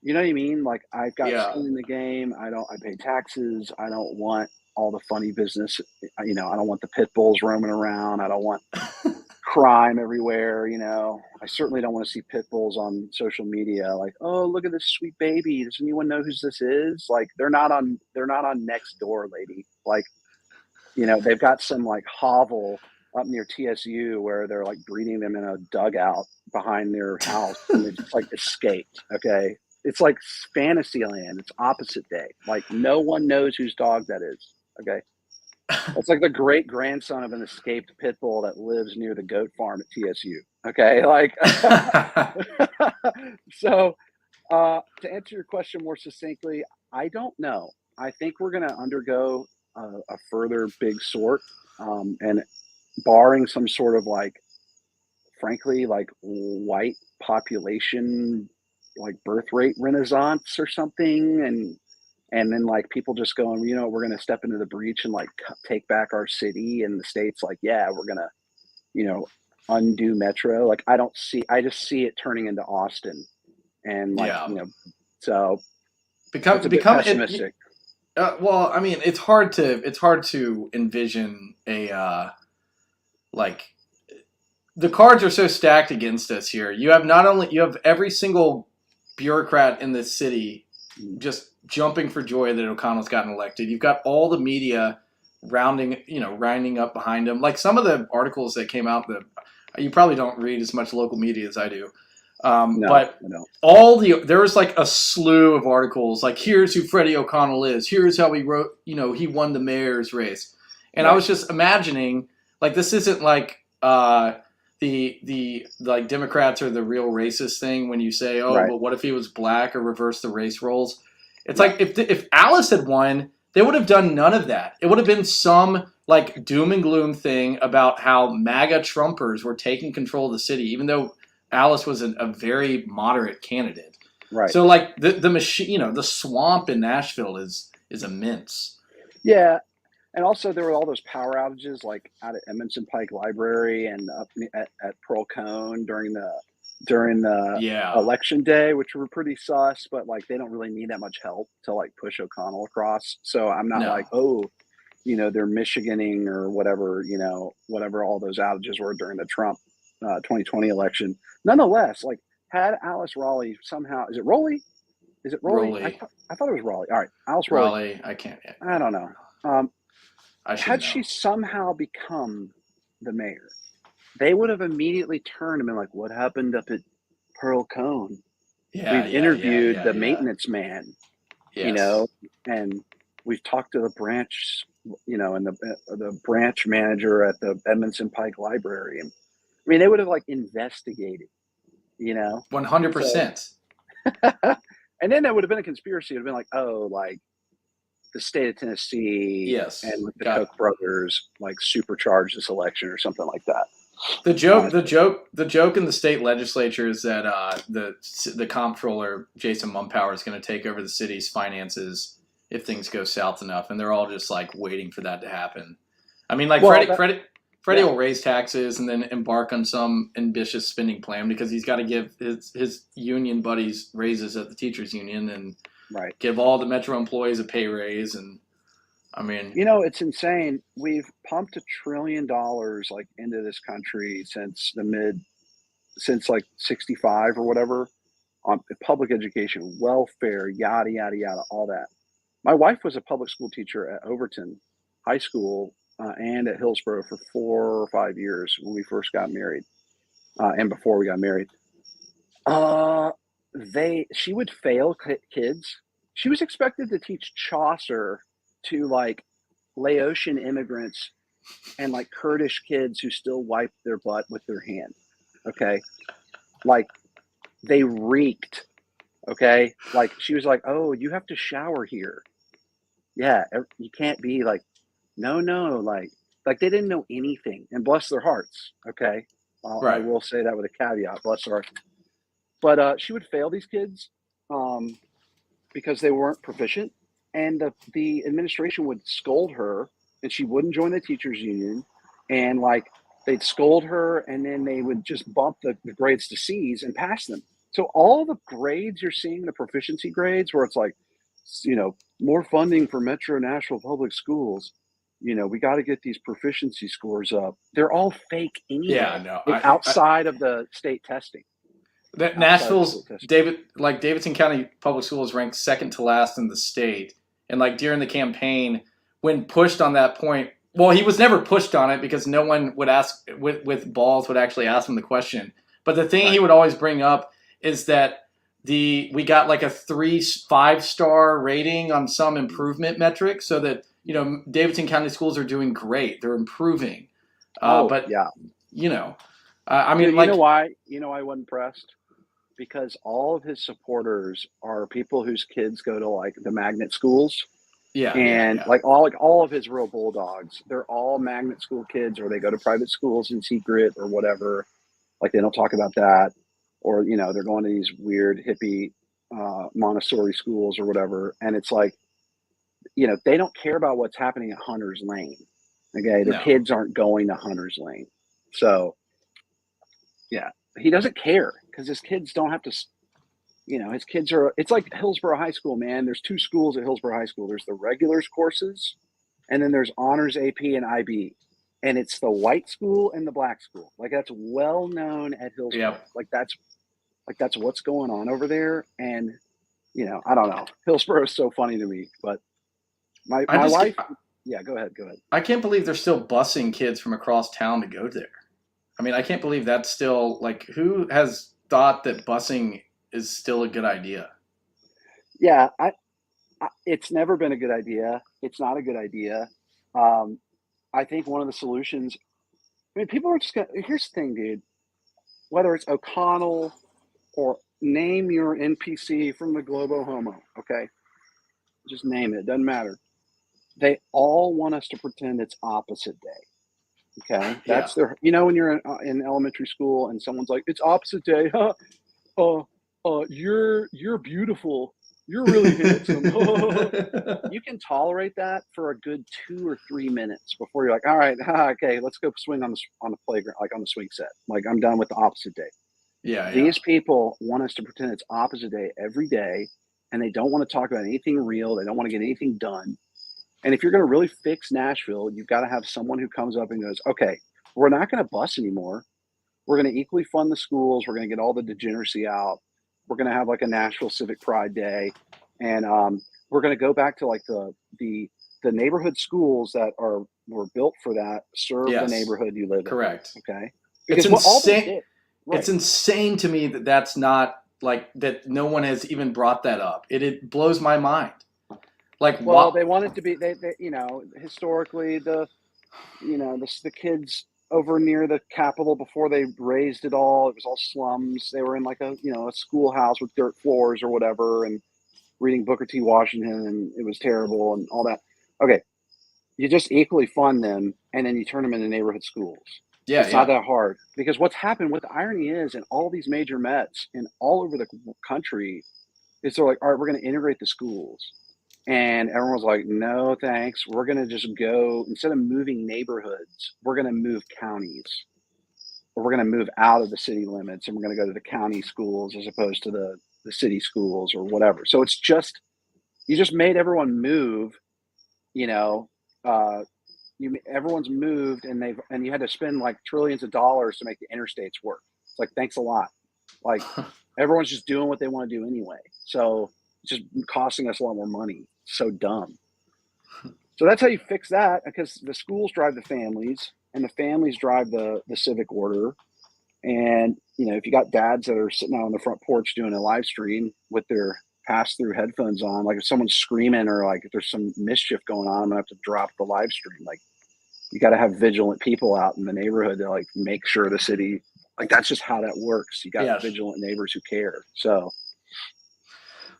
you know what I mean? Like I've got Yeah. skin in the game. I pay taxes. I don't want all the funny business. I don't want the pit bulls roaming around. I don't want crime everywhere. I certainly don't want to see pit bulls on social media. Like, oh, look at this sweet baby. Does anyone know who this is? Like, they're not on next door, lady. Like, they've got some like hovel up near TSU where they're like breeding them in a dugout behind their house, and they just like escaped. Okay. It's like fantasy land. It's opposite day. Like no one knows whose dog that is. Okay. It's like the great grandson of an escaped pit bull that lives near the goat farm at TSU. Okay. Like, so, to answer your question more succinctly, I don't know. I think we're going to undergo a further big sort, and barring some sort of like frankly, like white population, like birth rate renaissance or something, and then like people just going, you know, we're gonna step into the breach and like take back our city, and the state's like, yeah, we're gonna, you know, undo Metro. Like I just see it turning into Austin, and like, Yeah. you know, so it's Become a bit become it. pessimistic. Well, I mean, it's hard to envision a like the cards are so stacked against us here. You have every single bureaucrat in this city just jumping for joy that O'Connell's gotten elected. You've got all the media rounding up behind him. Like some of the articles that came out, that you probably don't read as much local media as I do, No, but no, there was like a slew of articles. Like, here's who Freddie O'Connell is. Here's how he wrote. He won the mayor's race, and I right, was just imagining, like, this isn't like the like Democrats are the real racist thing when you say, oh, right, but what if he was black, or reverse the race roles? It's yeah, like if Alice had won, they would have done none of that. It would have been some like doom and gloom thing about how MAGA Trumpers were taking control of the city, even though Alice was a very moderate candidate. right, So like the machine, the swamp in Nashville is immense. yeah. And also, there were all those power outages, like out at Edmondson Pike Library and up at Pearl Cone during the Yeah, election day, which were pretty sus. But like, they don't really need that much help to like push O'Connell across. So I'm not like, no, oh, you know, they're Michiganing or whatever, you know, whatever all those outages were during the Trump 2020 election. Nonetheless, like, had Alice Raleigh somehow, is it Rowley? Is it Rowley? Rowley, I thought it was Raleigh. All right, Alice Rowley. Raleigh. I can't. I don't know. Um, I should had she know. somehow become the mayor, they would have immediately turned and been like, "What happened up at Pearl Cone? Yeah, We've yeah, yeah, interviewed yeah, the yeah. maintenance man, you Yes. know, and we've talked to the branch, you know, and the branch manager at the Edmondson Pike Library." And I mean, they would have like investigated, you know. One hundred So, percent. and then that would have been a conspiracy. It would have been like, oh, like the state of Tennessee and Yes. like the Koch Got brothers like supercharged this election or something like that. the joke. The Honestly, joke. The joke in the state legislature is that the comptroller Jason Mumpower is going to take over the city's finances if things go south enough, and they're all just like waiting for that to happen. I mean, like well, Freddie yeah, will raise taxes and then embark on some ambitious spending plan because he's got to give his union buddies raises at the teachers union and right. give all the Metro employees a pay raise. And I mean, You know, it's insane. We've pumped $1 trillion like into this country since like 65 or whatever on public education, welfare, yada yada yada, all that. My wife was a public school teacher at Overton High School and at Hillsborough for 4 or 5 years when we first got married and before we got married. Uh, she would fail kids. She was expected to teach Chaucer to like Laotian immigrants and like Kurdish kids who still wipe their butt with their hand. Okay, like they reeked. Okay, like she was like, "Oh, you have to shower here." Yeah, you can't be like, no, no, like they didn't know anything, and bless their hearts. Okay, I right. will say that with a caveat, bless their hearts. But she would fail these kids um, because they weren't proficient, and the administration would scold her, and she wouldn't join the teachers union, and like they'd scold her, and then they would just bump the grades to C's and pass them. So all the grades you're seeing, the proficiency grades, where it's like, you know, more funding for Metro Nashville Public Schools. You know, we got to get these proficiency scores up. They're all fake Yeah, anyway, no. outside of the state testing. That Outside of the state Nashville's testing. Davidson County Public Schools ranked second to last in the state. And like during the campaign, when pushed on that point, well, he was never pushed on it because no one would ask with balls would actually ask him the question. But the thing he Right. would always bring up is that we got like a 5-star rating on some improvement metric, so that Davidson County schools are doing great, they're improving. Oh But yeah. you know, I mean, Dude, you know like, why? You know why I wasn't pressed? Because all of his supporters are people whose kids go to like the magnet schools, yeah, yeah, and yeah. like all of his real bulldogs, they're all magnet school kids, or they go to private schools in secret or whatever. Like they don't talk about that, or they're going to these weird hippie Montessori schools or whatever, and it's like they don't care about what's happening at Hunter's Lane. Okay, their No. kids aren't going to Hunter's Lane, so yeah, he doesn't care because his kids don't have to. His kids are. It's like Hillsborough High School, man. There's two schools at Hillsborough High School. There's the regulars courses, and then there's honors, AP, and IB. And it's the white school and the black school. Like that's well known at Hillsborough. Yep. Like that's what's going on over there. And I don't know. Hillsborough is so funny to me. But my life. Yeah, go ahead. I can't believe they're still busing kids from across town to go there. I mean, I can't believe that's still like, who has thought that busing is still a good idea? Yeah, it's never been a good idea. It's not a good idea. I think one of the solutions. I mean, people are just gonna. Here's the thing, dude. Whether it's O'Connell or name your NPC from the Globo Homo, okay? Just name it. Doesn't matter. They all want us to pretend it's opposite day. Okay, that's their. When you're in elementary school and someone's like, "It's opposite day," you're beautiful. You're really handsome. You can tolerate that for a good 2 or 3 minutes before you're like, all right, okay, let's go swing on the playground, like on the swing set. Like I'm done with the opposite day. Yeah. These people want us to pretend it's opposite day every day, and they don't want to talk about anything real. They don't want to get anything done. And if you're going to really fix Nashville, you've got to have someone who comes up and goes, okay, we're not going to bus anymore. We're going to equally fund the schools. We're going to get all the degeneracy out. We're going to have like a Nashville Civic Pride Day. And we're going to go back to like the neighborhood schools that were built for that, serve the neighborhood you live in. Correct. Okay. Because it's insane. It's insane to me that that's not like that. No one has even brought that up. It blows my mind. Like, well, they want it to be. They historically the kids over near the Capitol before they raised it all. It was all slums. They were in like a schoolhouse with dirt floors or whatever, and reading Booker T. Washington, and it was terrible and all that. Okay, you just equally fund them, and then you turn them into neighborhood schools. Yeah, it's not that hard, because what's happened, what the irony is, in all these major Mets and all over the country, is they're like, all right, we're going to integrate the schools. And everyone's like, no, thanks. We're going to just go, instead of moving neighborhoods, we're going to move counties. Or we're going to move out of the city limits, and we're going to go to the county schools as opposed to the city schools or whatever. So it's just, you just made everyone move, everyone's moved, and you had to spend like trillions of dollars to make the interstates work. It's like, thanks a lot. Like everyone's just doing what they want to do anyway. So it's just costing us a lot more money. So dumb. So that's how you fix that, because the schools drive the families, and the families drive the civic order. And if you got dads that are sitting out on the front porch doing a live stream with their pass-through headphones on, like if someone's screaming or like if there's some mischief going on, I'm gonna have to drop the live stream. Like you got to have vigilant people out in the neighborhood to like make sure the city, like that's just how that works. You got vigilant neighbors who care. So,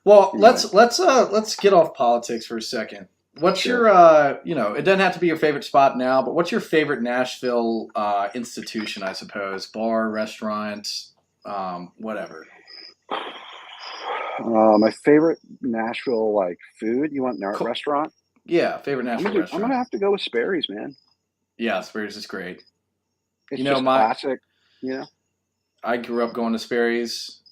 well, anyway. let's get off politics for a second. What's your it doesn't have to be your favorite spot now, but what's your favorite Nashville institution, I suppose? Bar, restaurant, whatever. My favorite Nashville like food. You want restaurant? Yeah, favorite Nashville restaurant. I'm gonna have to go with Sperry's, man. Yeah, Sperry's is great. It's just classic. I grew up going to Sperry's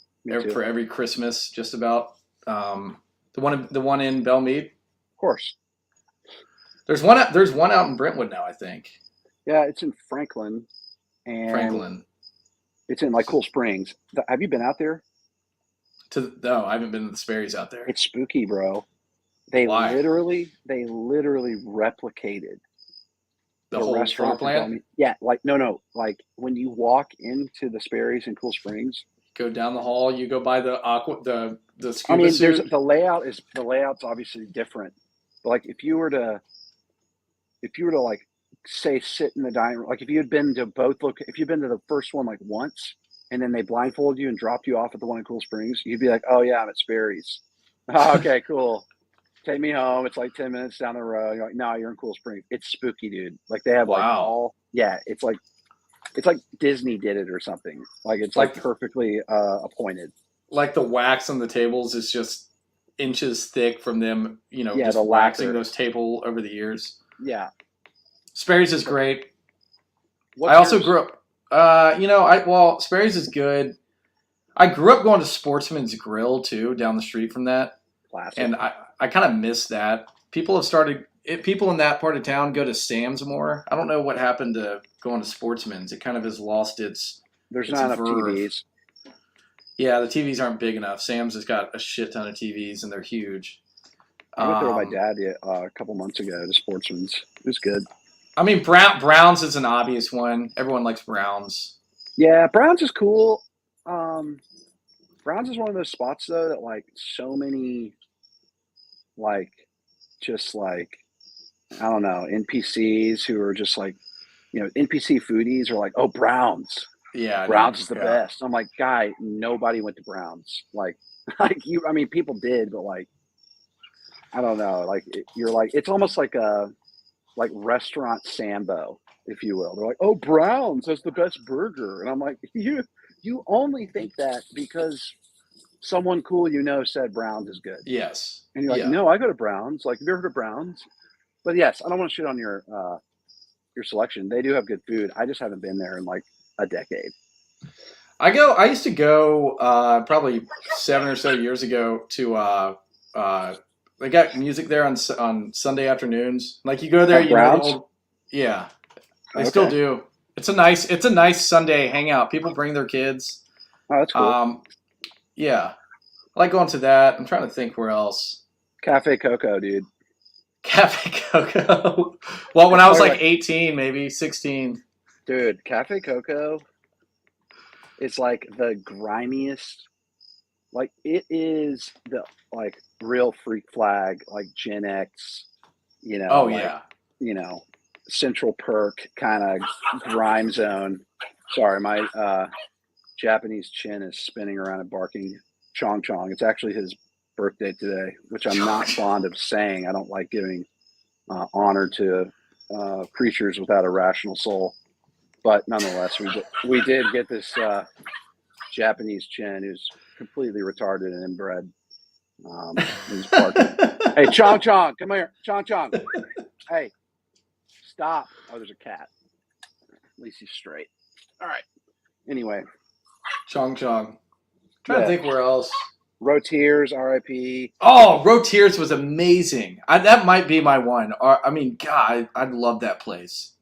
for every Christmas, just about. The one in Belmead. Of course. There's one out in Brentwood now, I think. Yeah, it's in Franklin. It's in like Cool Springs. Have you been out there? No, I haven't been to the Sperry's out there. It's spooky, bro. They literally replicated the whole restaurant plan. Yeah, like no, like when you walk into the Sperry's in Cool Springs, go down the hall, you go by the scuba suit. There's the layout's obviously different. But like if you were to like say sit in the dining room, like if you'd been to the first one like once, and then they blindfolded you and dropped you off at the one in Cool Springs, you'd be like, oh yeah, I'm at Sperry's. Oh, okay, cool. Take me home. It's like 10 minutes down the road. You're like, no, you're in Cool Springs. It's spooky, dude. Like they have it's like It's like Disney did it or something. Like it's like Like perfectly appointed. like the wax on the tables is just inches thick from them, Yeah, the just waxing lacquer. those table over the years. Yeah. Sperry's is great. I What's also yours? grew up. Sperry's is good. I grew up going to Sportsman's Grill too, down the street from that, Classic. and I kind of miss that. People in that part of town go to Sam's more. I don't know what happened to going to Sportsman's. It kind of has lost There's its not enough verve. TVs. Yeah, the TVs aren't big enough. Sam's has got a shit ton of TVs and they're huge. I went there with my Um, dad a couple months ago to Sportsman's. It was good. I mean, Browns is an obvious one. Everyone likes Browns. Yeah, Browns is cool. Um, Browns is one of those spots though that like so many like just like I don't know NPCs who are just like NPC foodies are like, oh, Browns. Yeah, Browns dude. is the Yeah. best. I'm like, guy, nobody went to Browns. Like, like you. I mean, people did, but like, I don't know. Like, you're like, it's almost like a like restaurant Sambo, if you will. They're like, oh, Browns has the best burger, and I'm like, you only think that because someone cool said Browns is good, Yes. and you're like, Yeah. no, I go to Browns. Like, have you ever heard of Browns? But yes, I don't want to shit on your selection. They do have good food. I just haven't been there in like a decade. I used to go probably 7 or so years ago to they got music there on Sunday afternoons. Like you go there, At the Browns? old yeah, they still Okay. do. It's a nice Sunday hangout. People bring their kids. Oh, that's cool. Um, yeah, I like going to that. I'm trying to think where else. Cafe Coco, dude. Cafe Coco. Well, when It's I was probably like like, 18, maybe 16. dude, Cafe Coco is like the grimiest. Like it is the like real freak flag, like Gen X, Oh like yeah. you know, Central Perk kind of grime zone. Sorry, my Japanese chin is spinning around and barking chong chong. It's actually his birthday today, which I'm not fond of saying. I don't like giving honor to creatures without a rational soul. But nonetheless, we did get this Japanese chin who's completely retarded and inbred. He's barking. Hey, Chong Chong, come here. Chong Chong. Hey, stop. Oh, there's a cat. At least he's straight. All right. Anyway, Chong Chong. Trying to yeah. think where else. Rotiers, RIP. Oh, Rotiers was amazing. That might be my one. I mean, God, I love that place.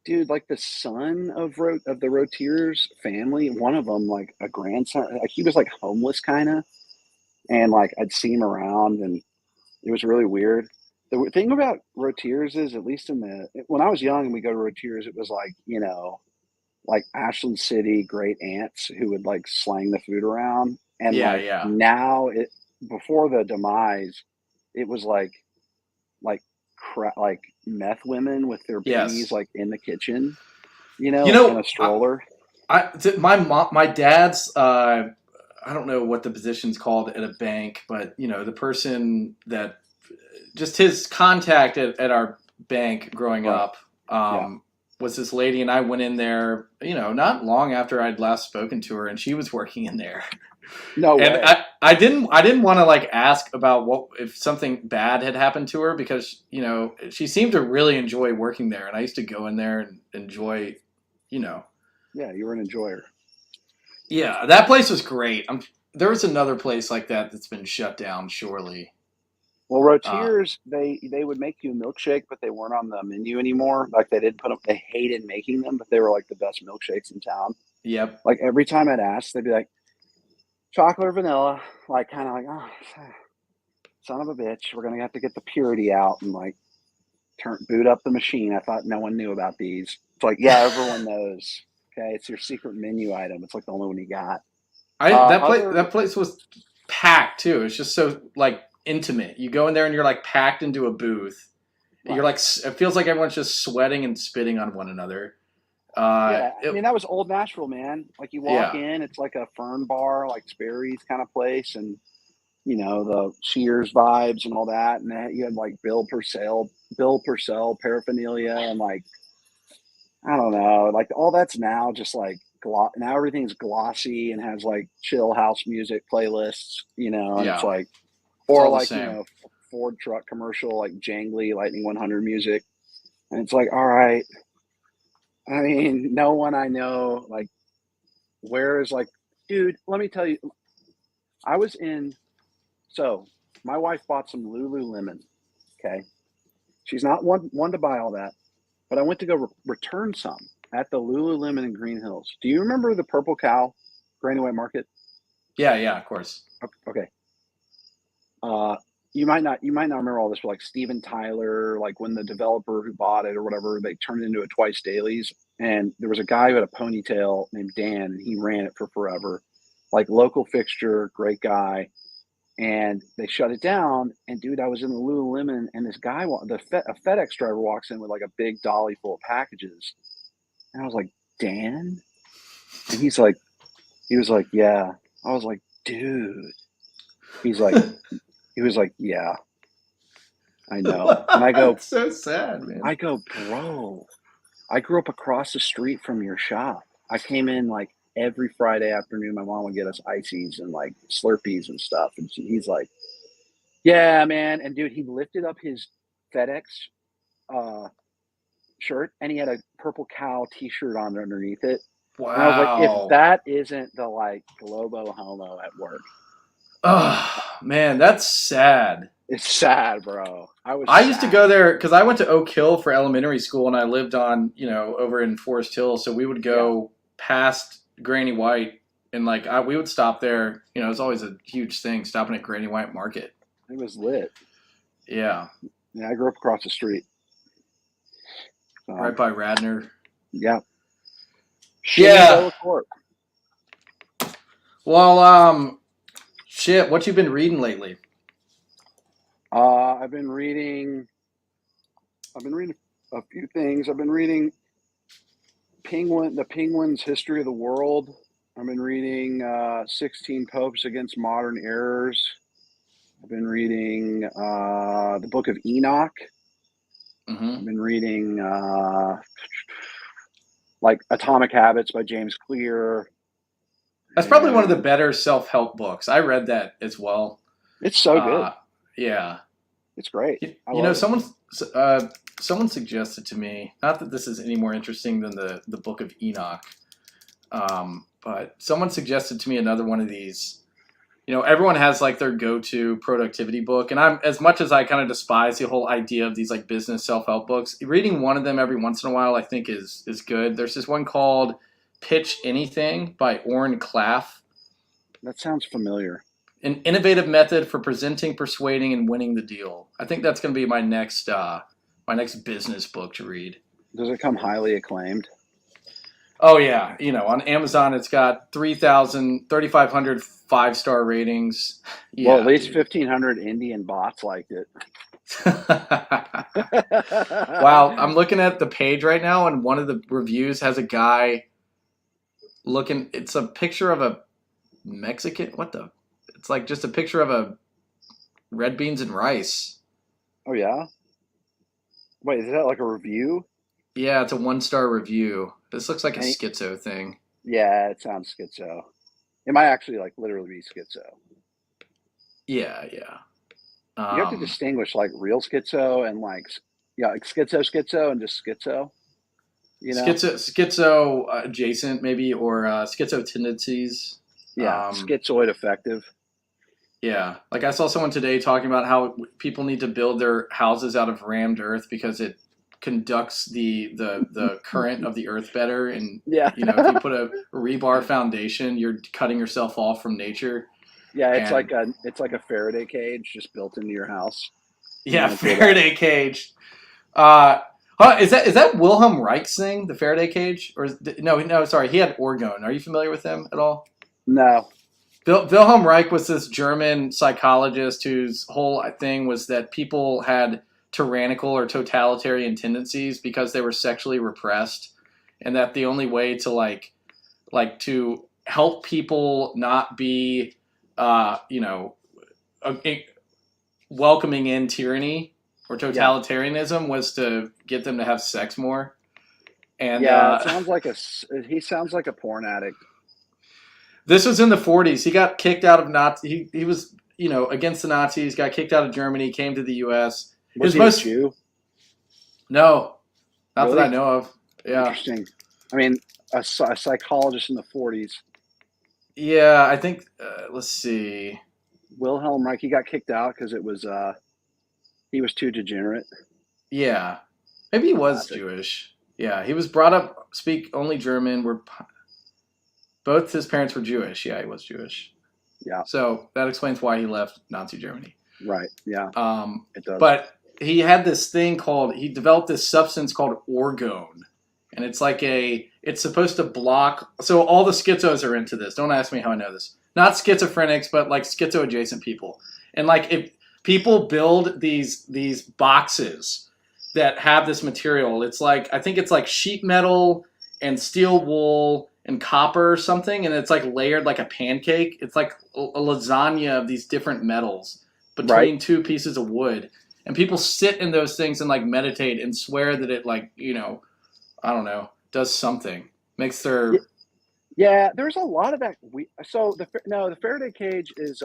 Dude, like the son of the Rotiers family, one of them, like a grandson, like he was like homeless kind of, and like I'd see him around, and it was really weird. The thing about Rotiers is, at least when I was young and we go to Rotiers, it was like like Ashland City great aunts who would like slang the food around, and Yeah, like yeah. now before the demise, it was like like meth women with their babies Yes. like in the kitchen, You like in know, a stroller. my dad's. I don't know what the position's called at a bank, but the person that just his contact at our bank growing Right. up Yeah. was this lady, and I went in there, not long after I'd last spoken to her, and she was working in there. No And way. I didn't want to like ask about what if something bad had happened to her because she seemed to really enjoy working there, and I used to go in there and enjoy, you know, Yeah, you were an enjoyer. yeah, that place was great. There was another place like that that's been shut down, surely. Well, Uh, Rotiers, they would make you a milkshake, but they weren't on the menu anymore. Like they didn't put them. They hated making them, but they were like the best milkshakes in town. yep. Like every time I'd ask, they'd be like chocolate or vanilla. Like kind of like, oh, son of a bitch, we're gonna have to get the purity out and like boot up the machine. I thought no one knew about these. It's like, yeah, everyone knows. Okay, it's your secret menu item. It's like the only one you got. Other That place was packed too. It's just so like intimate. You go in there and you're like packed into a booth. You're right. like it feels like everyone's just sweating and spitting on one another. Yeah, I mean that was old Nashville, man. Like you walk Yeah. in, it's like a fern bar, like Sperry's kind of place, and the Cheers vibes and all that, and you had like Bill Purcell paraphernalia, and like I don't know, like all that's now just like now everything's glossy and has like chill house music playlists, and it's Yeah, like, it's or all the like, same. Ford truck commercial, like jangly Lightning 100 music. And it's like, all right, I mean, no one I know, like, where is like, dude, let me tell you, I was in, so my wife bought some Lululemon. Okay. She's not one to buy all that, but I went to go return some at the Lululemon in Green Hills. Do you remember the Purple Cow Granny White Market? Yeah, yeah, of course. Okay. Uh, you might not remember all this, but like Steven Tyler, like when the developer who bought it or whatever, they turned it into a twice dailies. And there was a guy who had a ponytail named Dan, and he ran it for forever. Like local fixture, great guy. And they shut it down. And dude, I was in the Lululemon, and this guy, a FedEx driver walks in with like a big dolly full of packages, and I was like, Dan, and he was like, yeah. I was like, dude. He's like, he was like, yeah, I know. And It's so sad, man. I go, bro, I grew up across the street from your shop. I came in like every Friday afternoon. My mom would get us ices and like Slurpees and stuff. And he's like, yeah, man. And dude, he lifted up his FedEx uh, shirt, and he had a Purple Cow T-shirt on underneath it. And I was like, if Wow. that isn't the like Globo homo at work, Oh, man, that's sad. it's sad, bro. I was I used to sad. go there because I went to Oak Hill for elementary school, and I lived on, over in Forest Hill. So we would Yeah, go past Granny White, and like we would stop there. It was always a huge thing stopping at Granny White Market. it was lit. Yeah, Yeah, I grew up across the street. So right by Radnor. yeah, Yeah. Shenandoah Court. Well, shit. What you been reading lately? I've been reading. I've been reading a few things. I've been reading the Penguin's History of the World. I've been reading 16 Popes Against Modern Errors. I've been reading the Book of Enoch. Hmm. I've been reading like Atomic Habits by James Clear. That's probably one of the And better self-help books. I read that as well. it's so good. Uh, yeah. It's great. You, I you know, love it. someone suggested to me, not that this is any more interesting than the Book of Enoch, but someone suggested to me another one of these. Everyone has like their go-to productivity book, and I'm as much as I kind of despise the whole idea of these like business self-help books. Reading one of them every once in a while, I think is good. There's this one called Pitch Anything by Orrin Claff. That sounds familiar. An innovative method for presenting, persuading, and winning the deal. I think that's going to be my next business book to read. Does it come highly acclaimed? Oh yeah, on Amazon it's got 3,000, 3,500 5-star ratings. Well, at Yeah, least dude. 1,500 Indian bots liked it. Wow, I'm looking at the page right now, and one of the reviews has a guy looking. It's a picture of a Mexican. What the? It's like just a picture of a red beans and rice. Oh yeah. Wait, is that like a review? Yeah, it's a 1-star review. This looks like a And schizo thing. yeah, it sounds schizo. It might actually like literally be schizo. Yeah, yeah. You have to Um, distinguish like real schizo and like yeah, like schizo and just schizo. You know? schizo adjacent maybe, or schizo tendencies. Yeah, Um, schizoid effective. yeah, like I saw someone today talking about how people need to build their houses out of rammed earth because it conducts the current of the earth better. And Yeah. if you put a rebar foundation, you're cutting yourself off from nature. Yeah, And it's like a Faraday cage just built into your house. You yeah, want to say that? Faraday cage. Uh, is that Wilhelm Reich's thing, the Faraday cage, or no? Sorry, he had orgone. Are you familiar with them at all? No. Wilhelm Reich was this German psychologist whose whole thing was that people had tyrannical or totalitarian tendencies because they were sexually repressed, and that the only way to to help people not be, uh, you know, welcoming in tyranny or Yeah. totalitarianism was to get them to have sex more. And Yeah, it sounds like he sounds like a porn addict. this was in the 40s. He got kicked out of Nazi. He was, against the Nazis. Got kicked out of Germany. Came to the U.S. Was His he a most Jew? no, not that I Really? know of. Yeah, Interesting. I mean, a psychologist in the 40s. yeah. I think. Let's see. Wilhelm Reich, he got kicked out because he was too degenerate. Yeah, maybe he was Classic. Jewish. Yeah, he was brought up speak only German. Both his parents were Jewish. Yeah, he was Jewish. Yeah, So that explains why he left Nazi Germany. right. Yeah, it does. But he had this thing he developed this substance called orgone. And it's supposed to block. So all the schizos are into this. Don't ask me how I know this. Not schizophrenics, but like schizo adjacent people. And like if people build these boxes that have this material, I think it's like sheet metal and steel wool and copper or something, and it's like layered like a pancake. It's like a lasagna of these different metals Right. between two pieces of wood. And people sit in those things and like meditate and swear that it I don't know, does something. Makes their Yeah, there's a lot of that. The Faraday cage is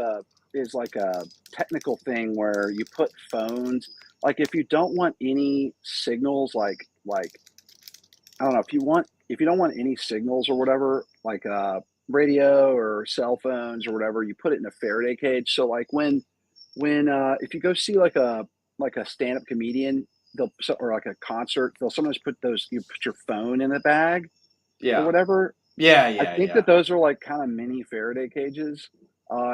like a technical thing where you put phones. Like if you don't want any signals, like I don't know, if you don't want any signals or whatever, like radio or cell phones or whatever, you put it in a Faraday cage. So like when if you go see like a stand up comedian, or like a concert, they'll sometimes you put your phone in the bag or yeah. whatever. Yeah, I yeah, think yeah. that those are like kind of mini Faraday cages.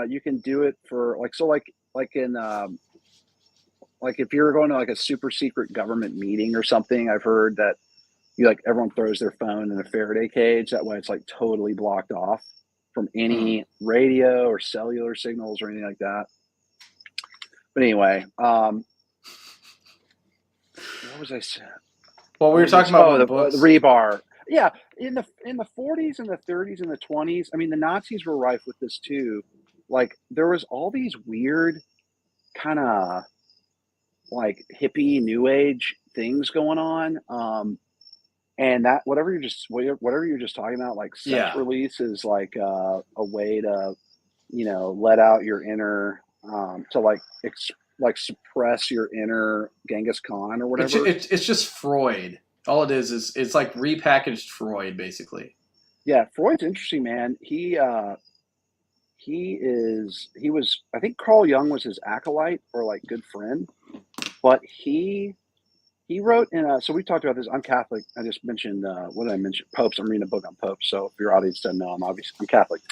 You can do it for like if you're going to like a super secret government meeting or something. I've heard that everyone throws their phone in a Faraday cage. That way, it's like totally blocked off from Hmm. any radio or cellular signals or anything like that. But anyway, what was I saying? Well, we What were was I? talking about Oh, the the books. rebar. Yeah, in the 40s and the 30s and the 20s. I mean, the Nazis were rife with this too. Like there was all these weird kind of like hippie new age things going on. And that whatever you're just talking about, like sex Yeah. release is like a way to let out your inner to like suppress your inner Genghis Khan or whatever. It's just Freud. All it is it's like repackaged Freud, basically. Yeah, Freud's interesting, man. He was, I think Carl Jung was his acolyte or like good friend, but he wrote in so we talked about this. I'm Catholic. I just mentioned what did I mention? Popes. I'm reading a book on popes. So if your audience doesn't know, I'm Catholic.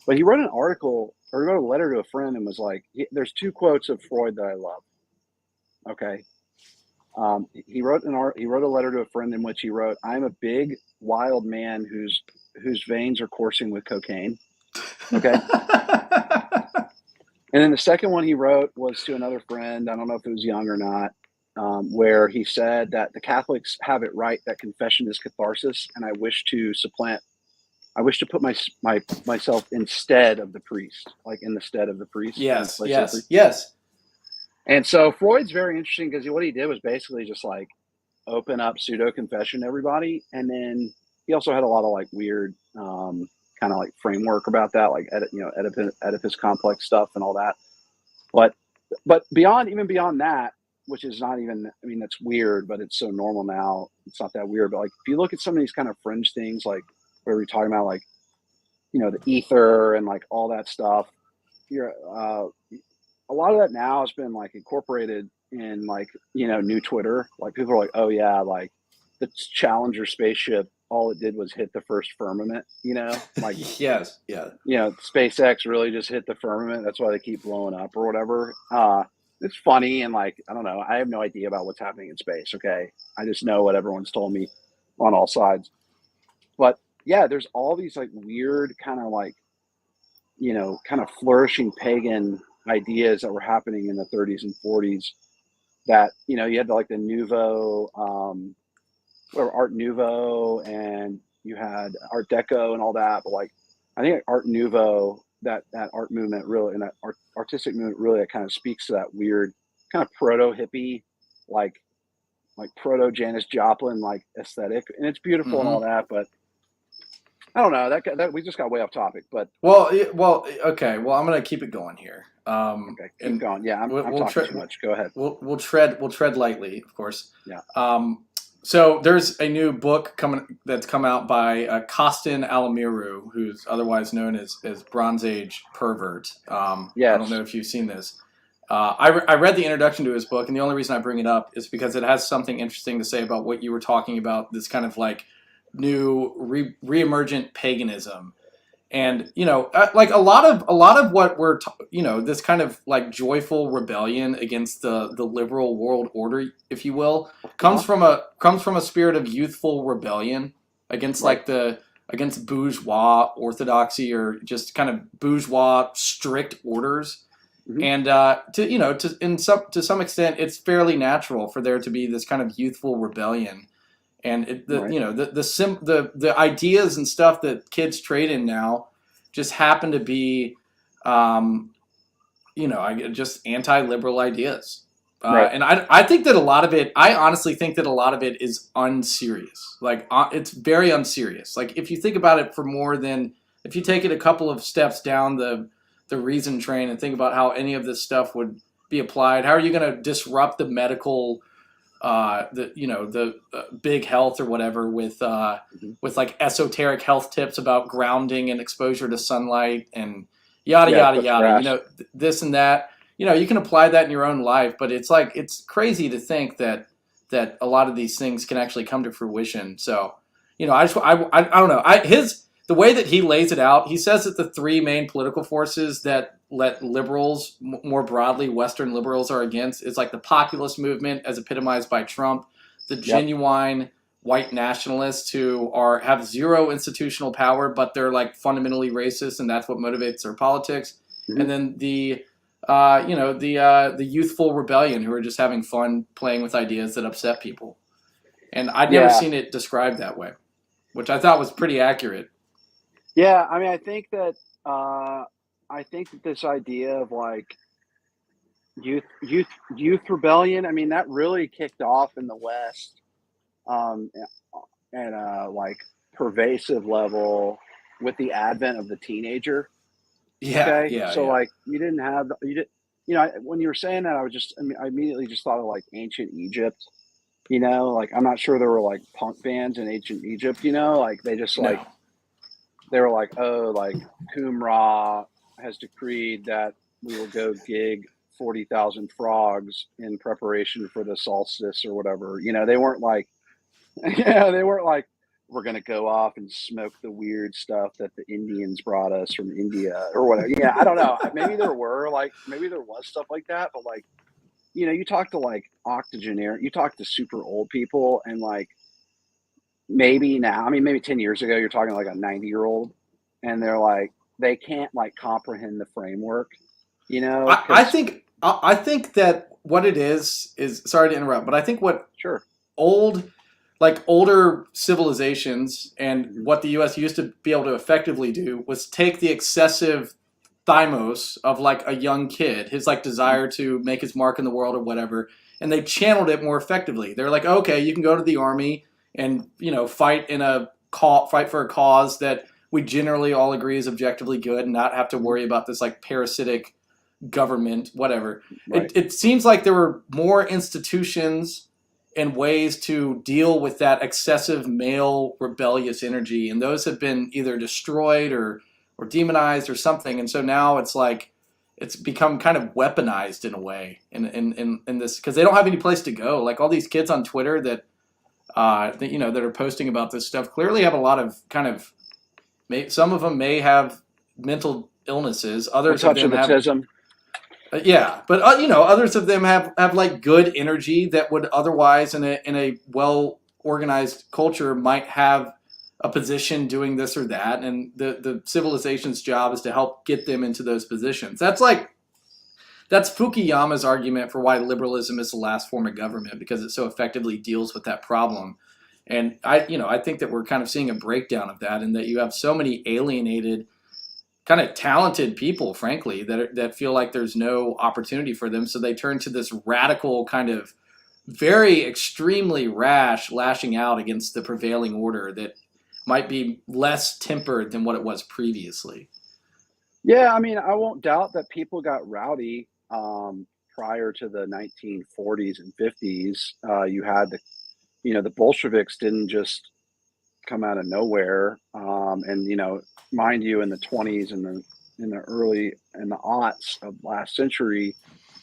But he wrote an article or he wrote a letter to a friend and was like, there's two quotes of Freud that I love. Okay. He wrote a letter to a friend in which he wrote, "I'm a big wild man whose veins are coursing with cocaine." Okay. And then the second one he wrote was to another friend. I don't know if it was young or not, where he said that the Catholics have it right that confession is catharsis, and I wish to put myself instead of the priest, like in the stead of the priest, or in Yes, place of the yes, priest. yes. And so Freud's very interesting because what he did was basically just like open up pseudo confession to everybody, and then he also had a lot of like weird kind of like framework about that, like Oedipus complex stuff and all that. But even beyond that, which is not even, I mean, that's weird, but it's so normal now. It's not that weird. But like if you look at some of these kind of fringe things, like where we're talking about, like the ether and like all that stuff, you're a lot of that now has been like incorporated in like new Twitter. Like people are like, oh yeah, like the Challenger spaceship, all it did was hit the first firmament. Like Yes, yeah. SpaceX really just hit the firmament. That's why they keep blowing up or whatever. It's funny and like I don't know. I have no idea about what's happening in space. Okay, I just know what everyone's told me on all sides. But yeah, there's all these like weird kind of like kind of flourishing pagan ideas that were happening in the 30s and 40s. That you had like the Nouveau, or Art Nouveau, and you had Art Deco and all that. But like, I think Art Nouveau, that art movement really, and that artistic movement really, that kind of speaks to that weird kind of proto hippie, like like proto Janis Joplin like aesthetic, and it's beautiful and all Hmm. that. But I don't know that we just got way off topic. But Okay. Well, I'm gonna keep it going here. okay, keep And going. Yeah, we'll I'm we'll, talking tre- too much. Go ahead. we'll tread lightly, of course. Yeah. Um, so there's a new book that's come out by Costin Alamiru, who's otherwise known as Bronze Age Pervert. I don't Yes. know if you've seen this. I read the introduction to his book, and the only reason I bring it up is because it has something interesting to say about what you were talking about. This kind of like new reemergent paganism, and like a lot of what this kind of like joyful rebellion against the liberal world order, if you will, Uh-huh. comes from a spirit of youthful rebellion against Right. like the against bourgeois orthodoxy, or just kind of bourgeois strict orders. Hmm. And to some extent, it's fairly natural for there to be this kind of youthful rebellion. And Right. the ideas and stuff that kids trade in now just happen to be, um, just anti-liberal ideas. Right. And I think that a lot of it, I honestly think that a lot of it is unserious. Like, it's very unserious. Like, if you think about it for more than, if you take it a couple of steps down the reason train and think about how any of this stuff would be applied, how are you going to disrupt the medical, the big health or whatever Hmm. with like esoteric health tips about grounding and exposure to sunlight and yada Yeah, yada cut the yada. grass. This and that. You can apply that in your own life, but it's like it's crazy to think that a lot of these things can actually come to fruition. So, I don't know. The way that he lays it out, he says that the three main political forces that let liberals, more broadly Western liberals, are against is like the populist movement, as epitomized by Trump, the Yep. genuine white nationalists who have zero institutional power, but they're like fundamentally racist, and that's what motivates their politics, Hmm. and then the youthful rebellion who are just having fun playing with ideas that upset people. And I'd never Yeah. seen it described that way, which I thought was pretty accurate. Yeah. I mean, uh, I think that this idea of like youth, youth, youth rebellion. I mean, that really kicked off in the West, um, at a like pervasive level with the advent of the teenager. Yeah, Okay, yeah, so yeah. like you did, when you were saying that, I immediately just thought of like ancient Egypt. Like I'm not sure there were like punk bands in ancient Egypt. Like they just like No. they were like, oh, like Qumran has decreed that we will go gig 40,000 frogs in preparation for the solstice or whatever. They weren't like, yeah, they weren't like, we're gonna go off and smoke the weird stuff that the Indians brought us from India or whatever. Yeah, I don't know. Maybe there was stuff like that, but like, you talk to like octogenarian, you talk to super old people, and like maybe now, I mean, maybe 10 years ago, you're talking like a 90-year-old, and they're like, they can't like comprehend the framework, I, I because think I think that what it is, sorry to interrupt, but I think what sure. old older civilizations and Hmm. what the US used to be able to effectively do was take the excessive thymos of like a young kid, his like Hmm. desire to make his mark in the world or whatever, and they channeled it more effectively. They're like, okay, you can go to the army and fight for a cause that we generally all agree is objectively good, and not have to Hmm. worry about this like parasitic government, whatever. Right. It seems like there were more institutions and ways to deal with that excessive male rebellious energy, and those have been either destroyed or demonized or something. And so now it's like it's become kind of weaponized in a way in this, because they don't have any place to go. Like all these kids on Twitter that are posting about this stuff clearly have a lot of kind of, some of them may have mental illnesses, A others of touch them of have, autism. yeah, but others of them have like good energy that would otherwise in a well organized culture might have a position doing this or that, and the civilization's job is to help get them into those positions. That's Fukuyama's argument for why liberalism is the last form of government, because it so effectively deals with that problem. And I think that we're kind of seeing a breakdown of that, and that you have so many alienated, kind of talented people, frankly, that feel like there's no opportunity for them, so they turn to this radical kind of very extremely rash lashing out against the prevailing order that might be less tempered than what it was previously. Yeah, I mean, I won't doubt that people got rowdy prior to the 1940s and 50s. You had the Bolsheviks didn't just come out of nowhere. And mind you, in the 20s and the aughts of last century,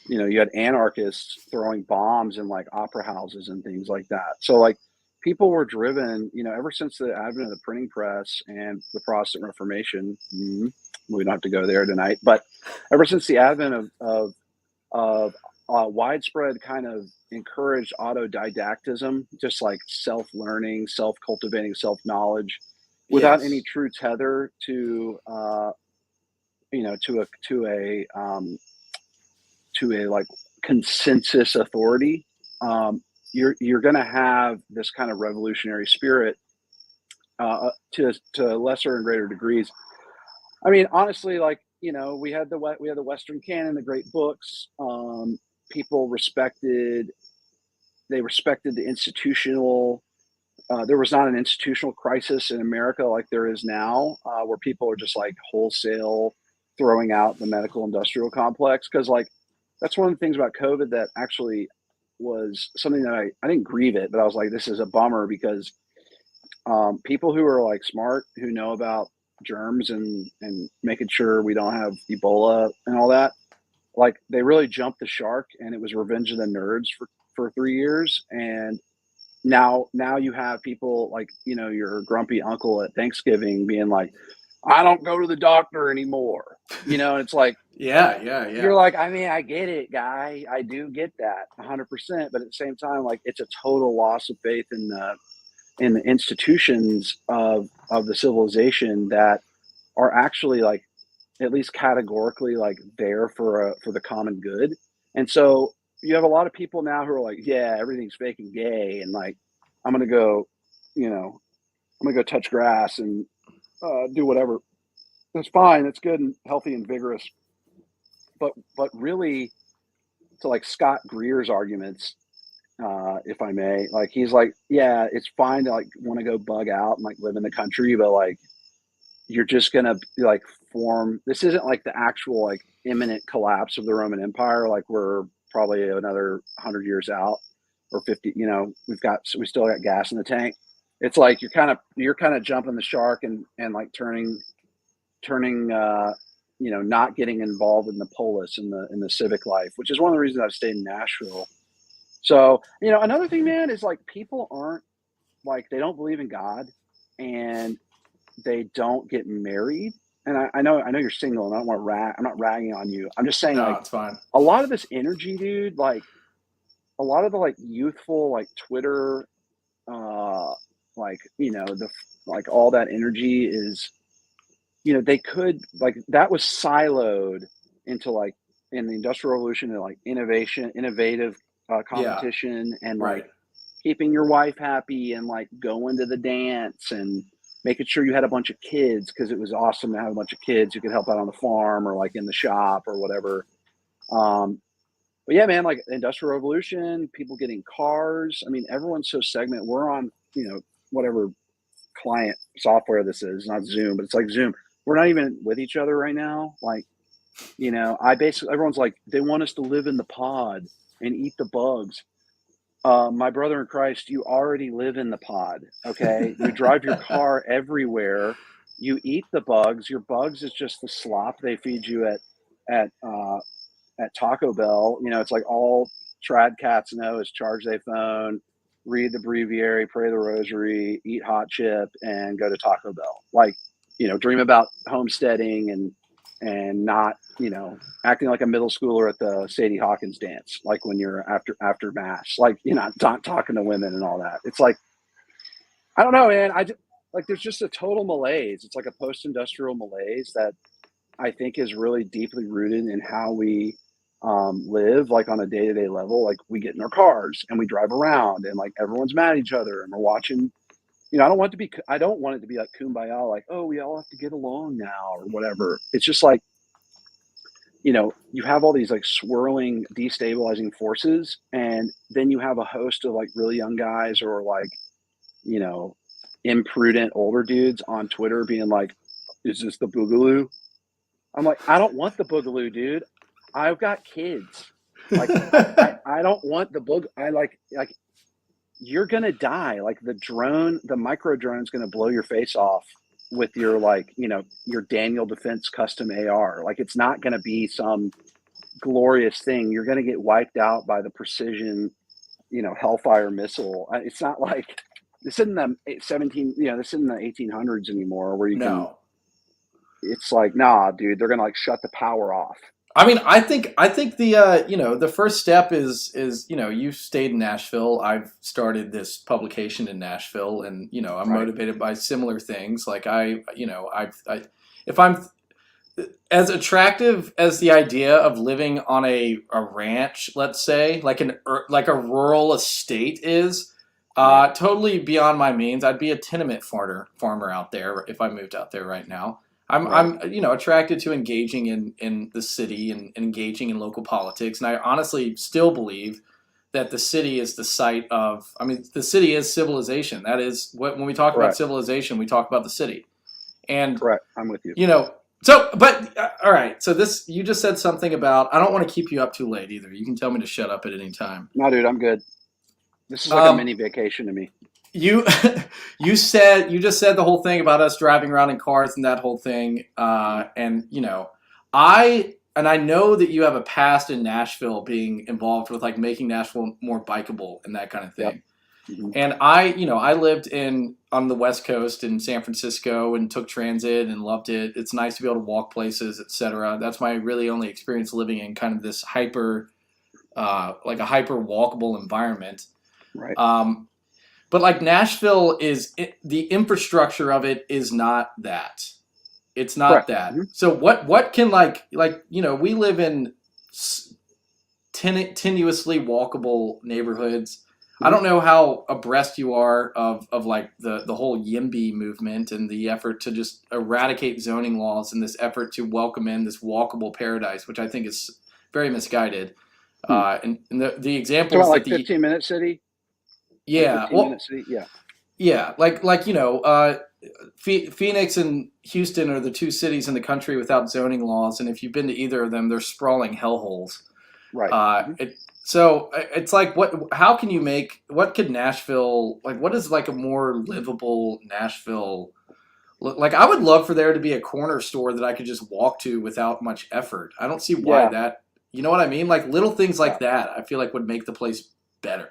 you had anarchists throwing bombs in like opera houses and things like that. So like people were driven, ever since the advent of the printing press and the Protestant Reformation. We don't have to go there tonight, but ever since the advent of widespread kind of encouraged autodidactism, just like self-learning, self-cultivating, self-knowledge, without any Yes. true tether to to a like consensus authority. You're going to have this kind of revolutionary spirit to lesser and greater degrees. I mean, honestly, like we had the Western canon, the great books. People respected the institutional. There was not an institutional crisis in America like there is now, where people are just like wholesale throwing out the medical industrial complex. Because like that's one of the things about COVID that actually was something that I didn't grieve it, but I was like, this is a bummer because people who are like smart, who know about germs and making sure we don't have Ebola and all that, like they really jumped the shark, and it was Revenge of the Nerds for 3 years. And now you have people like your grumpy uncle at Thanksgiving being like, I don't go to the doctor anymore. And it's like, Yeah. you're like, I mean, I get it, guy. I do get that 100%. But at the same time, like it's a total loss of faith in the institutions of the civilization that are actually like at least categorically like there for the common good. And so you have a lot of people now who are like, yeah, everything's fake and gay, and like I'm gonna go, I'm gonna go touch grass and do whatever. That's fine. It's good and healthy and vigorous. But really, to like Scott Greer's arguments, if I may, like he's like, yeah, it's fine to like want to go bug out and like live in the country, but like you're just gonna like form. This isn't like the actual like imminent collapse of the Roman Empire. Like we're probably another 100 years out or 50. We still got gas in the tank. It's like you're kind of jumping the shark and like turning not getting involved in the polis in the civic life, which is one of the reasons I've stayed in Nashville. So another thing, man, is like people aren't like they don't believe in God, and they don't get married. And I know you're single, and I don't want to I'm not ragging on you. I'm just saying, No, like, it's fine. a lot of this energy, dude, like a lot of the like youthful like Twitter, like the like all that energy is, they could like that was siloed into like in the Industrial Revolution and like innovative Yeah, competition, and like right. keeping your wife happy and like going to the dance and making sure you had a bunch of kids because it was awesome to have a bunch of kids who could help out on the farm or like in the shop or whatever. But yeah, man, like Industrial Revolution, people getting cars. I mean, everyone's so segmented. We're on, whatever client software this is, not Zoom, but it's like Zoom. We're not even with each other right now. Like, I basically, everyone's like, they want us to live in the pod and eat the bugs. My brother in Christ, you already live in the pod. Okay. You drive your car everywhere. You eat the bugs. Your bugs is just the slop they feed you at, at Taco Bell. It's like all trad cats know is charge their phone, read the breviary, pray the rosary, eat hot chip, and go to Taco Bell. Like, dream about homesteading and not, acting like a middle schooler at the Sadie Hawkins dance, like when you're after mass, like, not talking to women and all that. It's like, I don't know, man. Like, there's just a total malaise. It's like a post-industrial malaise that I think is really deeply rooted in how we live, like on a day-to-day level. Like we get in our cars and we drive around, and like everyone's mad at each other, and we're watching. I don't want it to be like kumbaya, like, oh, we all have to get along now or whatever. It's just like you have all these like swirling, destabilizing forces, and then you have a host of like really young guys or like, you know, imprudent older dudes on Twitter being like, "Is this the boogaloo?" I'm like, I don't want the boogaloo, dude. I've got kids. Like, I don't want the boog. I like you're gonna die. Like the micro drone's gonna blow your face off with your like, your Daniel Defense custom AR. Like, it's not gonna be some glorious thing. You're gonna get wiped out by the precision, Hellfire missile. It's not like this isn't the 17, this isn't the 1800s anymore where you can. No. It's like, nah, dude, they're gonna like shut the power off. I mean, I think the the first step is you stayed in Nashville. I've started this publication in Nashville, and I'm Right. motivated by similar things. Like I if I'm as attractive as the idea of living on a ranch, let's say, like a rural estate is, Right. totally beyond my means. I'd be a tenement farmer out there if I moved out there right now. Right. I'm attracted to engaging in the city and engaging in local politics, and I honestly still believe that the city is the site of. I mean, the city is civilization. That is what when we talk about Correct. civilization, we talk about the city, and Correct. I'm with you. you know. So, but all right. So this you just said something about. I don't want to keep you up too late either. You can tell me to shut up at any time. No, dude, I'm good. This is like a Um, mini vacation to me. you you just said the whole thing about us driving around in cars and that whole thing, and I know that you have a past in Nashville being involved with like making Nashville more bikeable and that kind of Yep. thing. Hmm. And I lived on the West Coast in San Francisco and took transit and loved it. It's nice to be able to walk places, etc. That's my really only experience living in kind of this like a hyper walkable environment. Right. Um, but like Nashville the infrastructure of it is not that. It's not Correct. that. Hmm. So what can we live in tenuously walkable neighborhoods. I Hmm. don't know how abreast you are of like the whole YIMBY movement and the effort to just eradicate zoning laws and this effort to welcome in this walkable paradise, which I think is very misguided. Hmm. And the Talk about examples that like the 15-minute city, like yeah 15-minute well city. Yeah. yeah Phoenix and Houston are the two cities in the country without zoning laws, and if you've been to either of them, they're sprawling hellholes. Right. Hmm. It's like what? How can you make? What could Nashville like? What is like a more livable Nashville? Like I would love for there to be a corner store that I could just walk to without much effort. I don't see why Yeah. that. You know what I mean? Like little things Yeah. like that. I feel like would make the place better.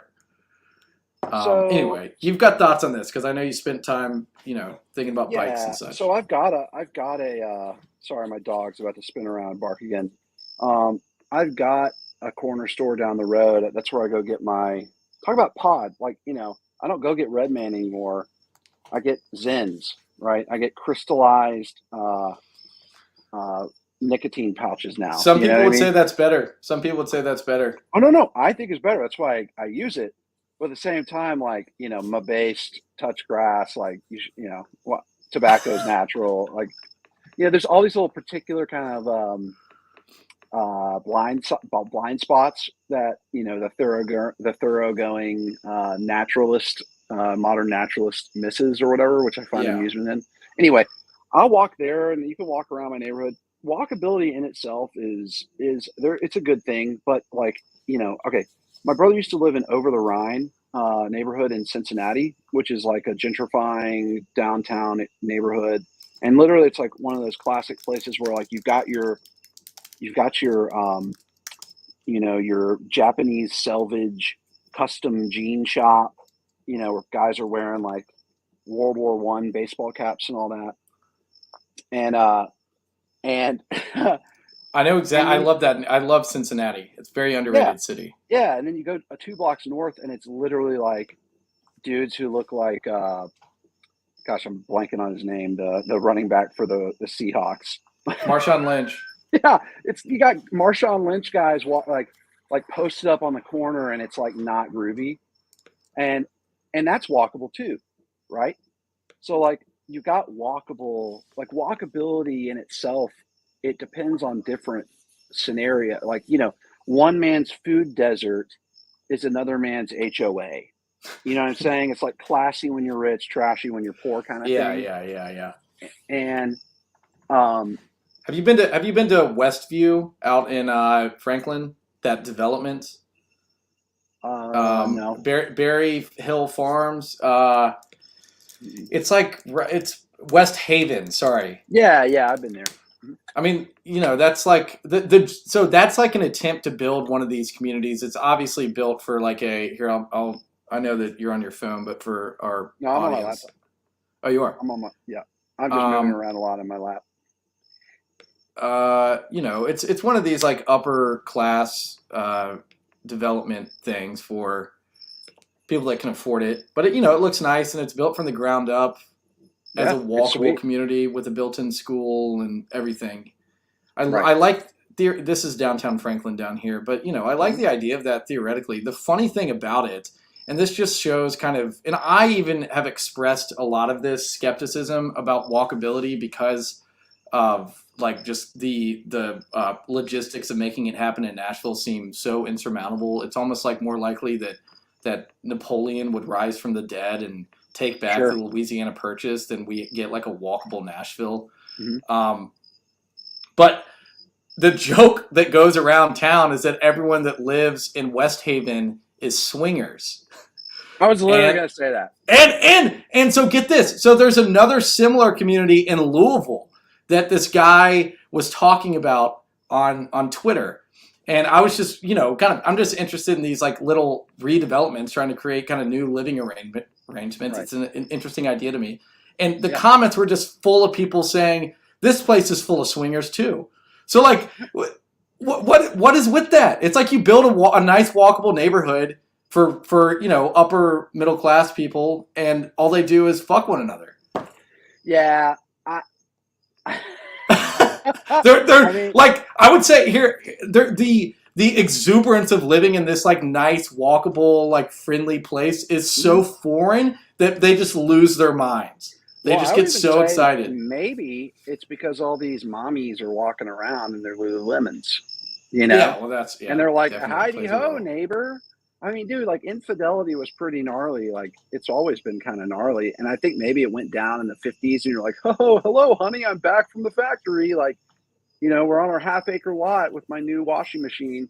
So Anyway, you've got thoughts on this because I know you spent time, thinking about bikes and yeah. such. So I've got a. Sorry, my dog's about to spin around and bark again. I've got a corner store down the road. That's where I go get my. Talk about pod. Like, I don't go get Redman anymore. I get Zens, right? I get crystallized uh, nicotine pouches now. Some You know people what I would mean? say that's better. Some people would say that's better. Oh no, no, I think it's better. That's why I use it. But at the same time, like, my based touch grass, like what tobacco's natural. Like, there's all these little particular kind of blind spots that the thoroughgoing naturalist, modern naturalist misses or whatever, which I find Yeah. amusement in. Anyway, I'll walk there, and you can walk around my neighborhood. Walkability in itself is there. It's a good thing, but like, okay. My brother used to live in Over the Rhine neighborhood in Cincinnati, which is like a gentrifying downtown neighborhood, and literally it's like one of those classic places where like you've got your Japanese selvage custom jean shop, where guys are wearing like World War I baseball caps and all that. And and I know and exactly. I then love that. I love Cincinnati. It's a very yeah, underrated city. yeah, and then you go 2 blocks north, and it's literally like dudes who look like gosh, I'm blanking on his name, the running back for the Seahawks. Marshawn Lynch. Yeah, it's you got Marshawn Lynch guys like posted up on the corner, and it's like not groovy, and that's walkable too, right? So like you got walkability in itself. It depends on different scenario. Like, one man's food desert is another man's HOA. You know what I'm saying? It's like classy when you're rich, trashy when you're poor kind of Yeah, thing. yeah, yeah, yeah. And um, Have you been to Westview out in Franklin? That development, no. Berry Hill Farms. It's West Haven. Sorry. Yeah, yeah, I've been there. I mean, that's like so that's like an attempt to build one of these communities. It's obviously built for like I know that you're on your phone, but for our No, I'm on my audience. laptop. Oh, you are. Yeah. I'm just moving around a lot in my lap. It's one of these like upper class development things for people that can afford it. But it looks nice and it's built from the ground up as a Yeah, it's walkable sweet. community with a built-in school and everything. Right. I like this is downtown Franklin down here, but I like Mhm. the idea of that theoretically. The funny thing about it, and this just shows kind of, and I even have expressed a lot of this skepticism about walkability because of like just the logistics of making it happen in Nashville seem so insurmountable. It's almost like more likely that Napoleon would rise from the dead and take back the Sure. Louisiana Purchase than we get like a walkable Nashville. Hmm. But the joke that goes around town is that everyone that lives in West Haven is swingers. I was literally And going to say that. and so get this. So there's another similar community in Louisville that this guy was talking about on Twitter. And I was just, I'm just interested in these like little redevelopments trying to create kind of new living arrangements. Right. It's an interesting idea to me. And the Yeah. comments were just full of people saying, this place is full of swingers too. So like, what is with that? It's like you build a nice walkable neighborhood for upper middle class people, and all they do is fuck one another. Yeah. they're I mean, like I would say here the exuberance of living in this like nice walkable like friendly place is so foreign that they just lose their minds. They well, just I would get even so say excited. maybe it's because all these mommies are walking around in their Lululemons, Yeah, well that's and they're like, definitely "Heidi plays a ho, role. neighbor." I mean, dude, like infidelity was pretty gnarly. Like it's always been kind of gnarly, and I think maybe it went down in the '50s, and you're like, "Oh, hello, honey, I'm back from the factory." Like, we're on our half-acre lot with my new washing machine.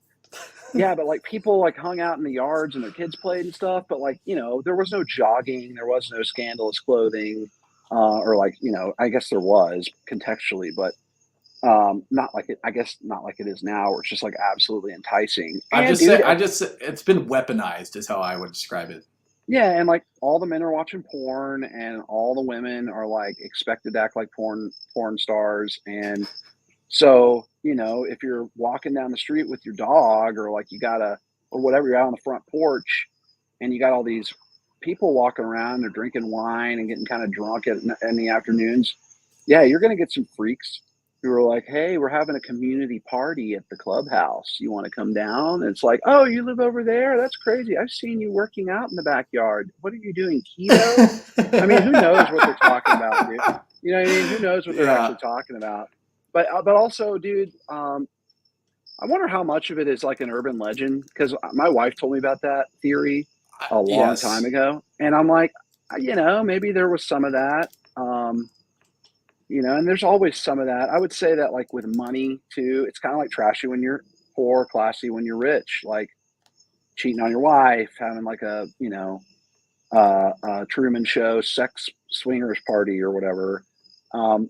Yeah, but like people like hung out in the yards and their kids played and stuff. But like, there was no jogging, there was no scandalous clothing, or like, I guess there was contextually, but not like it. I guess not like it is now, where it's just like absolutely enticing. And dude, I just it's been weaponized is how I would describe it. yeah, and like all the men are watching porn, and all the women are like expected to act like porn stars, and so, if you're walking down the street with your dog or like or whatever, you're out on the front porch and you got all these people walking around, they're drinking wine and getting kind of drunk in the afternoons. Yeah, you're going to get some freaks who are like, hey, we're having a community party at the clubhouse. You want to come down? And it's like, oh, you live over there? That's crazy. I've seen you working out in the backyard. What are you doing? Keto? I mean, who knows what they're talking about, dude? You know what I mean? Who knows what they're Yeah. actually talking about? But also, dude, I wonder how much of it is like an urban legend, because my wife told me about that theory a long time Yes. ago, and I'm like, maybe there was some of that, and there's always some of that. I would say that like with money too, it's kind of like trashy when you're poor, classy when you're rich, like cheating on your wife, having like a Truman Show sex swingers party or whatever. Um,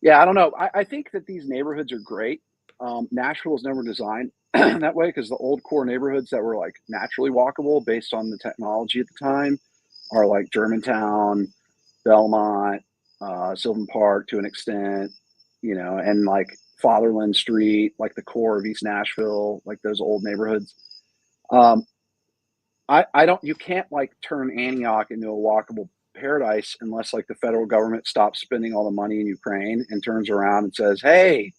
Yeah, I don't know. I think that these neighborhoods are great. Nashville was never designed that way, because the old core neighborhoods that were like naturally walkable based on the technology at the time are like Germantown, Belmont, Sylvan Park to an extent, and like Fatherland Street, like the core of East Nashville, like those old neighborhoods. Um, I don't, you can't like turn Antioch into a walkable paradise unless like the federal government stops spending all the money in Ukraine and turns around and says, hey,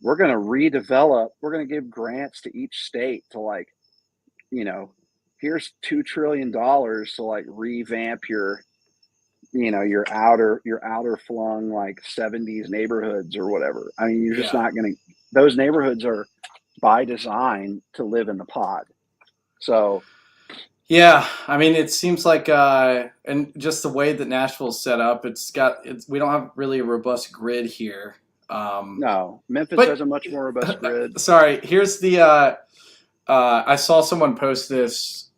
we're going to redevelop, we're going to give grants to each state to like, you know, here's $2 trillion to like revamp your your outer flung like 70s neighborhoods or whatever. I mean, you're just Yeah. not going to, those neighborhoods are by design to live in the pod. So, Yeah, I mean, it seems like, and just the way that Nashville's set up, we don't have really a robust grid here. no, Memphis has But a much more robust grid. sorry, here's I saw someone post this.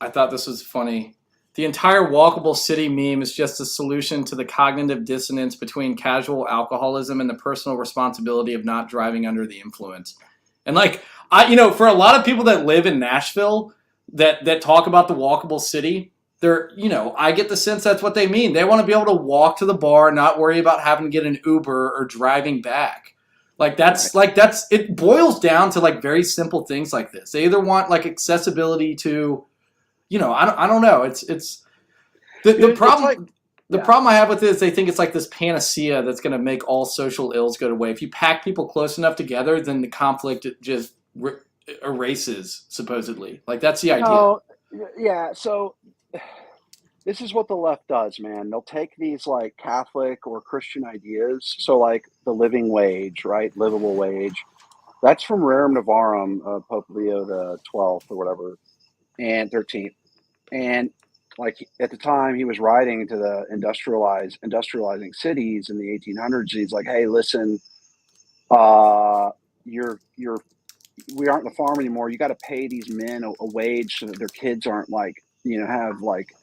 I thought this was funny. The entire walkable city meme is just a solution to the cognitive dissonance between casual alcoholism and the personal responsibility of not driving under the influence. And like, for a lot of people that live in Nashville that talk about the walkable city, I get the sense that's what they mean. They want to be able to walk to the bar, not worry about having to get an Uber or driving back. It boils down to like very simple things like this. They either want like accessibility to, I don't know. It's the problem. The problem I have with it is they think it's like this panacea that's going to make all social ills go away. If you pack people close enough together, then the conflict just erases, supposedly. Like, that's the idea. Oh, yeah. So this is what the left does, man. They'll take these like Catholic or Christian ideas. So like the living wage, right? Livable wage. That's from Rerum Novarum, Pope Leo the 12th or whatever, and 13th. And like at the time he was writing to the industrializing cities in the 1800s, he's like, hey, listen, you're we aren't the farm anymore. You got to pay these men a wage so that their kids aren't like, have like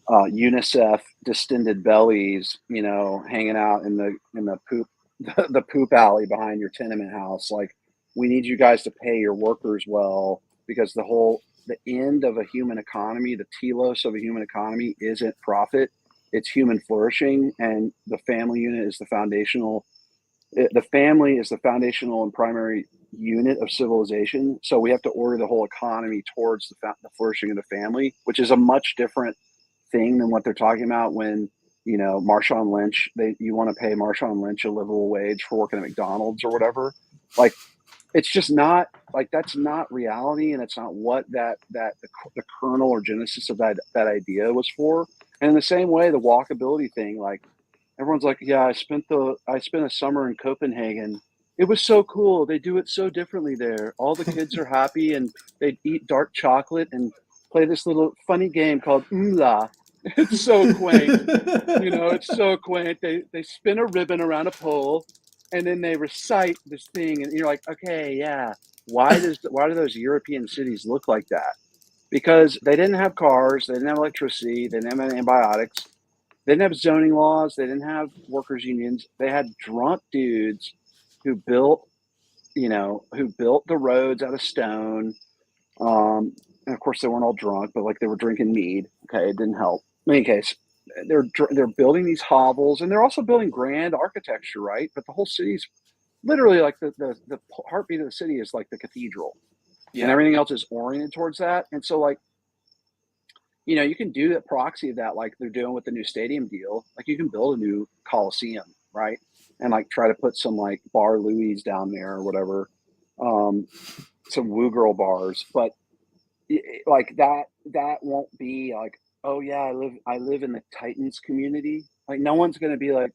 UNICEF distended bellies, hanging out in the poop the poop alley behind your tenement house. Like, we need you guys to pay your workers well, because the end of a human economy, the telos of a human economy, isn't profit, it's human flourishing, and the family unit is the foundational. The family is the foundational and primary unit of civilization. So we have to order the whole economy towards the flourishing of the family, which is a much different thing than what they're talking about when, Marshawn Lynch, you want to pay Marshawn Lynch a livable wage for working at McDonald's or whatever. Like, it's just not like, that's not reality, and it's not what the kernel or genesis of that idea was for. And in the same way, the walkability thing, like, everyone's like, yeah, I spent a summer in Copenhagen. It was so cool. They do it so differently there. All the kids are happy, and they eat dark chocolate and play this little funny game called Umla. It's so quaint. It's so quaint. They spin a ribbon around a pole, and then they recite this thing, and you're like, okay, yeah. Why do those European cities look like that? Because they didn't have cars, they didn't have electricity, they didn't have antibiotics, they didn't have zoning laws, they didn't have workers unions. They had drunk dudes who built the roads out of stone. And of course, they weren't all drunk, but like, they were drinking mead. Okay, it didn't help. In any case, they're building these hovels, and they're also building grand architecture, right? But the whole city's literally like the heartbeat of the city is like the cathedral, and everything else is oriented towards that. And so, like, you can do the proxy of that, like they're doing with the new stadium deal. Like, you can build a new Coliseum, right? And like try to put some like Bar Louie's down there or whatever, some Woo Girl bars. But like that won't be like, oh yeah, I live in the Titans community. Like, no one's going to be like,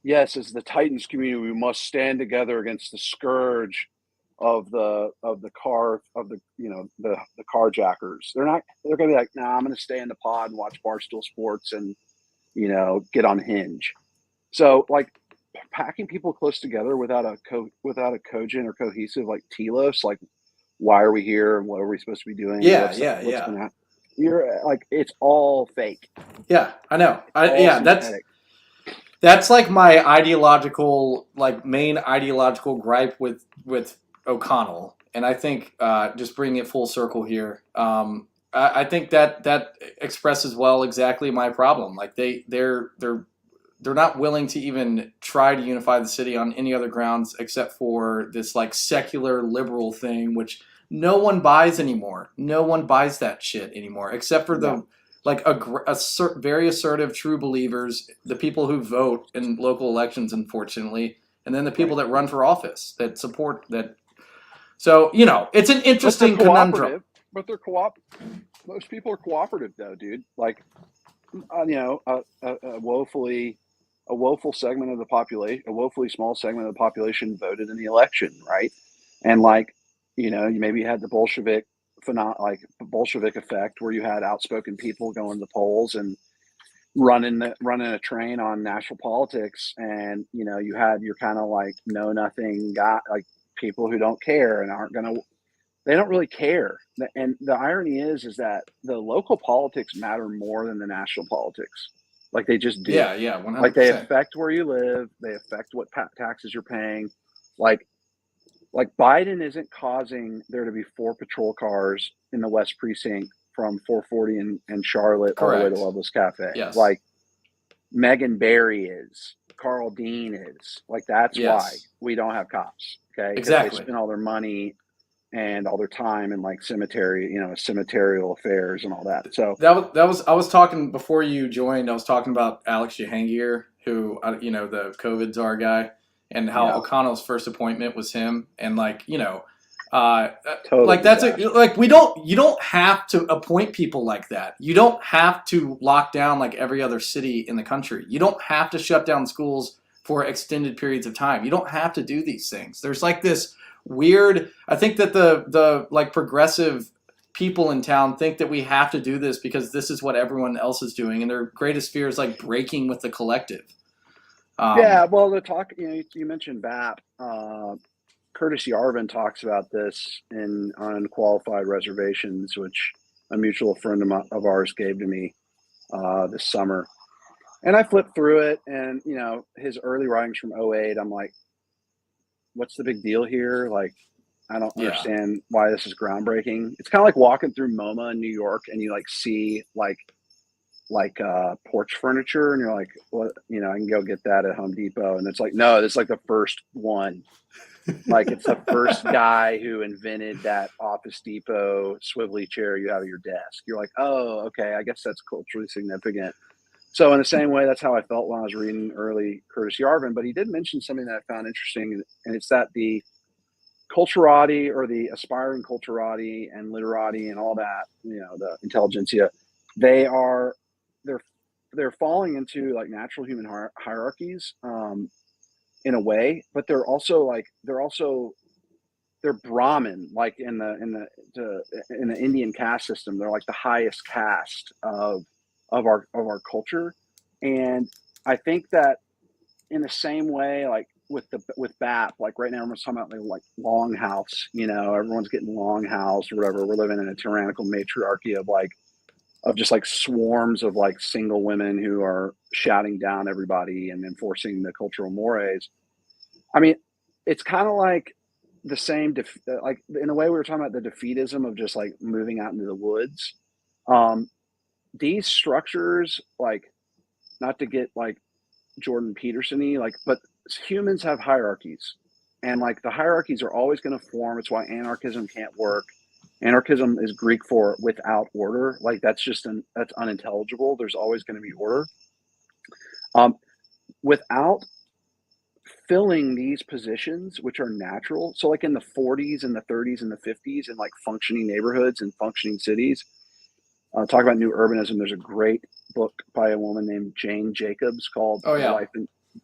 yes, as the Titans community, we must stand together against the scourge of the carjackers. They're going to be like, nah, I'm going to stay in the pod and watch Barstool Sports and get on Hinge. So like, packing people close together without a cogent or cohesive like telos, like, why are we here and what are we supposed to be doing? What's gonna happen? You're like, it's all fake. Yeah, I know. Synthetic. That's like my main ideological gripe with O'Connell, and I think just bringing it full circle here, I think that expresses well exactly my problem. Like, they're not willing to even try to unify the city on any other grounds except for this like secular liberal thing, which no one buys anymore. No one buys that shit anymore, except for the very assertive true believers, the people who vote in local elections, unfortunately, and then the people that run for office that support that. So, it's an interesting conundrum. But they're most people are cooperative though, dude. Like, you know, a woeful segment of the population, a woefully small segment of the population voted in the election, right? And like, you know, you maybe had the Bolshevik effect, where you had outspoken people going to the polls and running a train on national politics, and you know, you had your kind of like know nothing guy, like people who don't care and aren't gonna, they don't really care. And the irony is that the local politics matter more than the national politics. Like they just do. Yeah, yeah, Like they 100%. affect where you live. They affect what taxes you're paying. Like like Biden isn't causing there to be 4 patrol cars in the West Precinct from 440 and Charlotte all the way to Correct. Loveless Cafe. Yes. Like Megan Barry is, Carl Dean is. Like that's why Yes. we don't have cops. Okay, because they Exactly. spend all their money and all their time in like cemetery, you know, cemeterial affairs and all that. So That was I was talking before you joined. I was talking about Alex Jahangir, who you know, the COVID czar guy, and how yeah, O'Connell's first appointment was him, and like, you know, total like that's a, disaster. like you don't have to appoint people like that. You don't have to lock down like every other city in the country. You don't have to shut down schools for extended periods of time. You don't have to do these things. There's like this weird. I think that the like progressive people in town think that we have to do this because this is what everyone else is doing, and their greatest fear is like breaking with the collective. Yeah, well, the talk, you know, you mentioned BAP. Curtis Yarvin talks about this in on Unqualified Reservations, which a mutual friend of ours gave to me this summer. And I flipped through it, and you know, his early writings from '08. I'm like, what's the big deal here? Like, I don't Yeah, understand why this is groundbreaking. It's kind of like walking through MoMA in New York, and you like see porch furniture, and you're like, well, you know, I can go get that at Home Depot, and it's like, no, this is like the first one. Like it's the first guy who invented that Office Depot swivelly chair you have at your desk. You're like, oh, okay, I guess that's culturally significant. So in the same way, that's how I felt when I was reading early Curtis Yarvin. But he did mention something that I found interesting, and it's that the culturati, or the aspiring culturati and literati and all that, you know, the intelligentsia, they are they're they're falling into like natural human hierarchies, in a way, but they're Brahmin, like in the Indian caste system. They're like the highest caste of our culture, and I think that in the same way, like with BAP, like right now everyone's talking about like longhouse. You know, everyone's getting longhouse or whatever. We're living in a tyrannical matriarchy of just like swarms of like single women who are shouting down everybody and enforcing the cultural mores. I mean, it's kind of like the same, like in a way we were talking about the defeatism of just like moving out into the woods. Um, these structures, like, not to get like Jordan Peterson-y, like, but humans have hierarchies, and like the hierarchies are always going to form. It's why anarchism can't work. Anarchism is Greek for without order. Like that's unintelligible. There's always going to be order. Um, without filling these positions, which are natural. So, like in the 40s and the 30s and the 50s, in like functioning neighborhoods and functioning cities, talk about new urbanism. There's a great book by a woman named Jane Jacobs called oh "The yeah,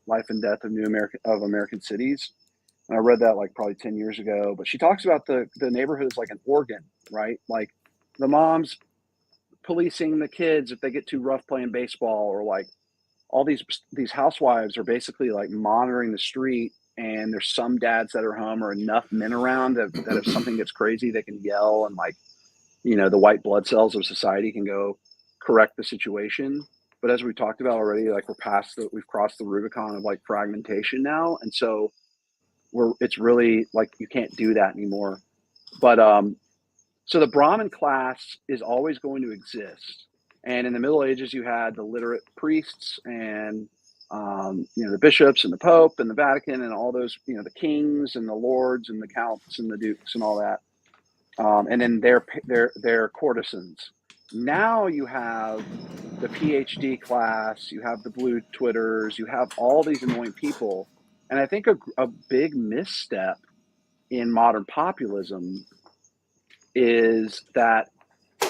Life and Death of American Cities." And I read that like probably 10 years ago. But she talks about the neighborhood as like an organ, right? Like the moms policing the kids if they get too rough playing baseball, or like all these housewives are basically like monitoring the street, and there's some dads that are home, or enough men around that if something gets crazy they can yell, and like, you know, the white blood cells of society can go correct the situation. But as we talked about already, like we've crossed the Rubicon of like fragmentation now, and so it's really like you can't do that anymore. But so the Brahmin class is always going to exist. And in the Middle Ages, you had the literate priests and, you know, the bishops and the Pope and the Vatican and all those, you know, the kings and the lords and the counts and the dukes and all that. And then their courtesans. Now you have the PhD class, you have the blue Twitters, you have all these annoying people. And I think a big misstep in modern populism is that,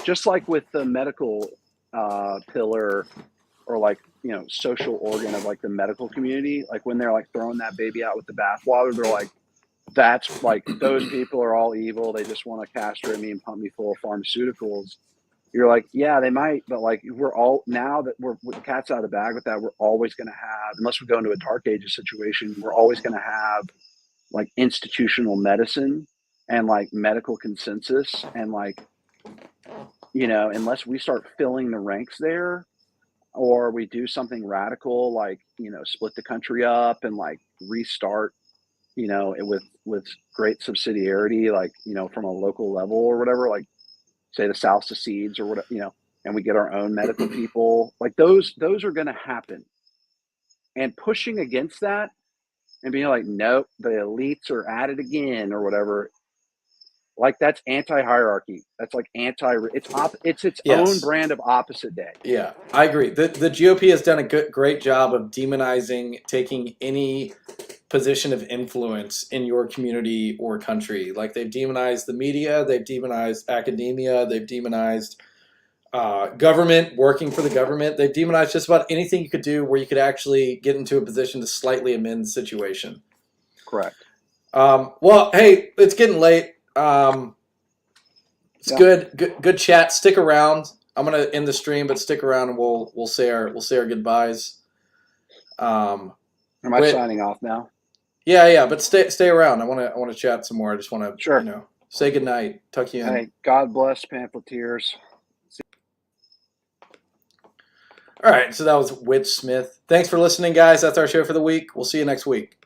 just like with the medical pillar or like, you know, social organ of like the medical community. Like when they're like throwing that baby out with the bathwater, they're like, that's like, those people are all evil. They just want to castrate me and pump me full of pharmaceuticals. You're like, yeah, they might, but like we're all, now that we're with the cat's out of the bag with that, we're always going to have, unless we go into a dark ages situation, we're always going to have like institutional medicine and like medical consensus. And like, you know, unless we start filling the ranks there, or we do something radical, like, you know, split the country up and like restart, you know, with great subsidiarity, like, you know, from a local level or whatever, like say the South secedes or whatever, you know, and we get our own medical people, like those are going to happen. And pushing against that and being like, nope, the elites are at it again or whatever, like that's anti-hierarchy. That's like it's its own Yes. brand of opposite day. Yeah, I agree. The GOP has done a great job of demonizing taking any position of influence in your community or country. Like they've demonized the media, they've demonized academia, they've demonized government, working for the government. They've demonized just about anything you could do where you could actually get into a position to slightly amend the situation. Correct. Well, hey, it's getting late. It's good chat. Stick around. I'm gonna end the stream, but stick around and we'll say our goodbyes. Am I Whit, signing off now? yeah, but stay around. I wanna chat some more. I just wanna Sure. say goodnight, tuck you in. Hey, God bless Pamphleteers. All right, so that was Whit Smith. Thanks for listening, guys. That's our show for the week. We'll see you next week.